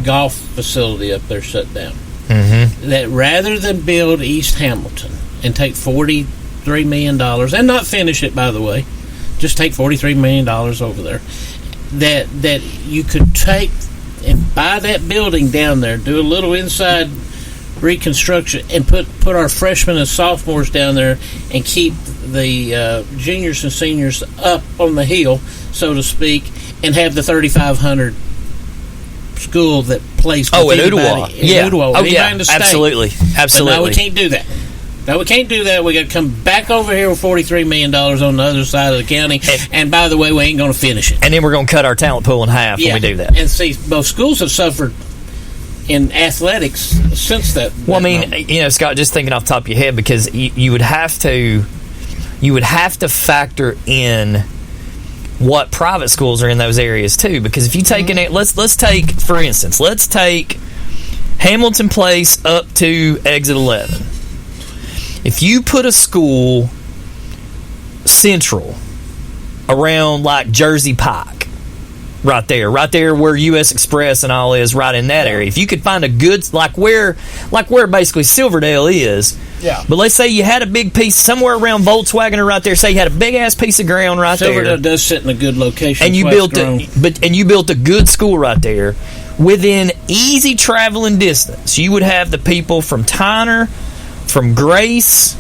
golf facility up there shut down? Mm-hmm. That rather than build East Hamilton and take $43 million, and not finish it, by the way, just take $43 million over there, that you could take and buy that building down there, do a little inside reconstruction, and put our freshmen and sophomores down there and keep the juniors and seniors up on the hill, so to speak, and have the 3,500 school that plays with in Ooltewah. Absolutely. But no, we can't do that. We got to come back over here with $43 million on the other side of the county, and by the way, we ain't going to finish it. And then we're going to cut our talent pool in half when we do that. And see, both schools have suffered in athletics since that. Well, I mean, Scott, just thinking off the top of your head, because you would have to factor in what private schools are in those areas too, because if you take let's take, for instance, Hamilton Place up to exit 11. If you put a school central around like Jersey Pike, right there where US Express and all is, right in that area, if you could find a good, like where basically Silverdale is. Yeah. But let's say you had a big piece somewhere around Volkswagen or right there. Say you had a big ass piece of ground right there. Silverdale does sit in a good location. And you built a good school right there within easy traveling distance. You would have the people from Tyner, from Grace,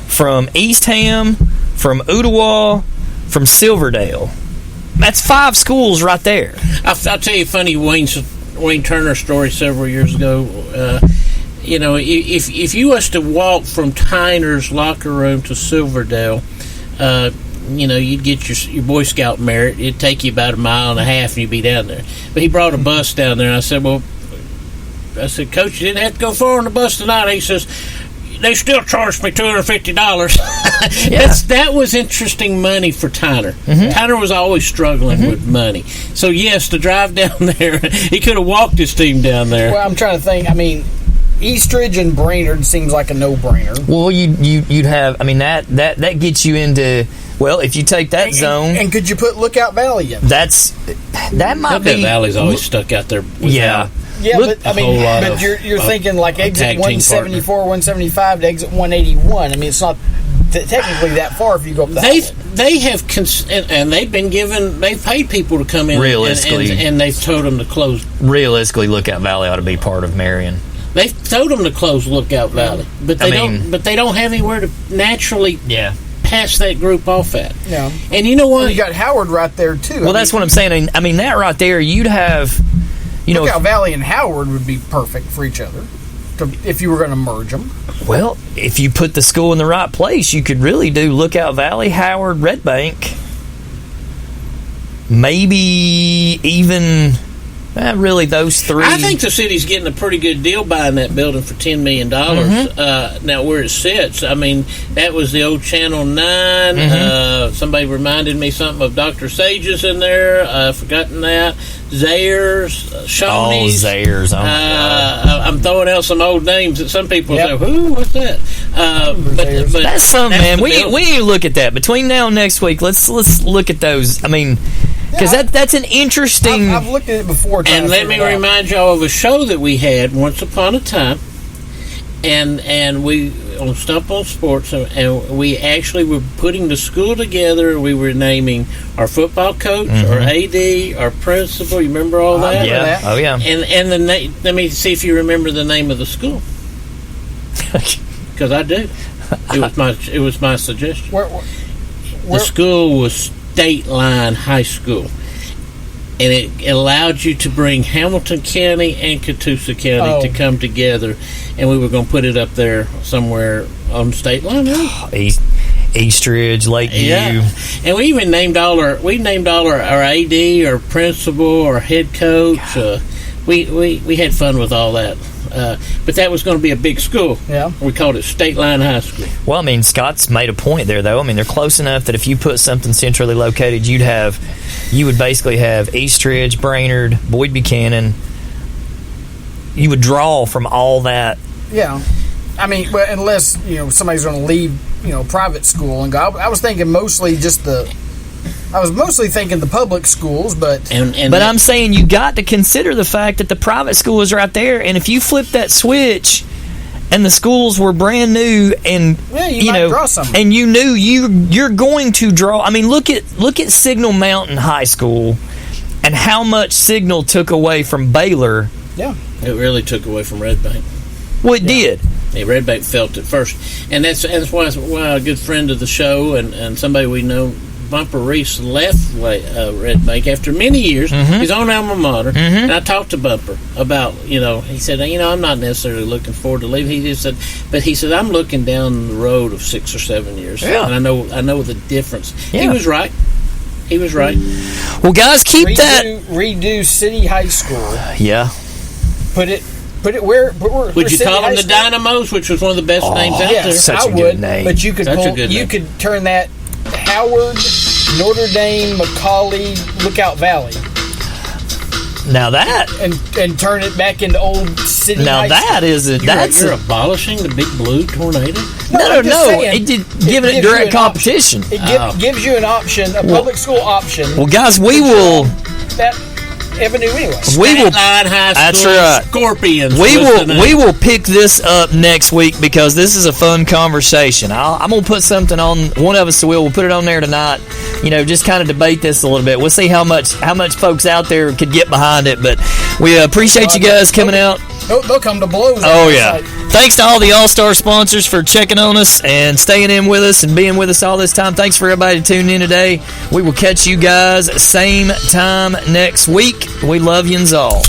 from Eastham, from Ooltewah, from Silverdale. That's 5 schools right there. I'll tell you a funny Wayne Turner story several years ago. If you was to walk from Tyner's locker room to Silverdale, you'd get your Boy Scout merit. It'd take you about a mile and a half, and you'd be down there. But he brought a bus down there, and I said, Coach, you didn't have to go far on the bus tonight. He says, they still charged me $250. That was interesting money for Tyner. Mm-hmm. Tyner was always struggling with money. So, yes, to drive down there, he could have walked his team down there. Well, I'm trying to think. I mean, Eastridge and Brainerd seems like a no-brainer. Well, you'd have. I mean, that gets you into. Well, if you take that zone, and could you put Lookout Valley in? That might be. Lookout Valley's always stuck out there. Yeah, but I mean, but you're thinking like exit 174, 175 to exit 181. I mean, it's not technically that far if you go up that. They have and they've been given. They've paid people to come in. Realistically, and they've told them to close. Realistically, Lookout Valley ought to be part of Marion. They've told them to close Lookout Valley, but they don't. But they don't have anywhere to naturally pass that group off at. Yeah, and you know what? Well, you got Howard right there too. Well, that's what I'm saying. I mean, that right there, you'd have. Lookout Valley and Howard would be perfect for each other if you were going to merge them. Well, if you put the school in the right place, you could really do Lookout Valley, Howard, Red Bank. Maybe even really those three. I think the city's getting a pretty good deal buying that building for $10 million. Now, where it sits, I mean, that was the old Channel 9. Somebody reminded me something of Dr. Sage's in there. I've forgotten that. Zayre's, Shawnee's. Oh, Zayre's. Oh, I'm throwing out some old names that some people say, who? What's that? But that's something, man. We need to look at that. Between now and next week, let's look at those. I mean, because that's an interesting... I've looked at it before. And let me remind y'all of a show that we had once upon a time. And we, on Stump on Sports, and we actually were putting the school together. We were naming our football coach, our AD, our principal. You remember all that? Yeah. Oh, yeah. And let me see if you remember the name of the school. Because I do. It was my suggestion. The school was State Line High School. And it allowed you to bring Hamilton County and Catoosa County to come together, and we were going to put it up there somewhere on State Line. Eastridge, Lakeview. Yeah. And we even named all our AD, our principal, our head coach. We had fun with all that. But that was going to be a big school. Yeah. We called it State Line High School. Well, I mean, Scott's made a point there, though. I mean, they're close enough that if you put something centrally located, you would basically have Eastridge, Brainerd, Boyd Buchanan. You would draw from all that. Yeah. I mean, well, unless, somebody's going to leave, private school and go. I was thinking mostly thinking the public schools, but but I'm saying you got to consider the fact that the private school is right there, and if you flip that switch and the schools were brand new, and you might draw something, and you knew you're going to draw. I mean, look at Signal Mountain High School and how much Signal took away from Baylor. Yeah, it really took away from Red Bank. Well, it did. Yeah, Red Bank felt it first, and that's why a good friend of the show and somebody we know, Bumper Reese, left Red Bank after many years, his own alma mater, and I talked to Bumper about, he said, I'm not necessarily looking forward to leaving. He just said, I'm looking down the road of 6 or 7 years, and I know the difference. Yeah. He was right. Well, guys, redo City High School. Yeah. Put it where would you call them the Dynamos, which was one of the best names out there? Such a good name. But you could turn that Howard, Notre Dame, McCauley, Lookout Valley. Now that and turn it back into old City. Now you're abolishing the Big Blue Tornado. No. It did giving it direct competition. It gives you an option, a public school option. Well, guys, we will that avenue anyway. We will. That's right. Scorpions. We will pick this up next week because this is a fun conversation. I'm gonna put something on one of us. So we'll put it on there tonight. Just kind of debate this a little bit. We'll see how much folks out there could get behind it. But we appreciate you guys coming out. They'll come to blows. Oh yeah. Thanks to all the All-Star sponsors for checking on us and staying in with us and being with us all this time. Thanks for everybody tuning in today. We will catch you guys same time next week. We love yous all.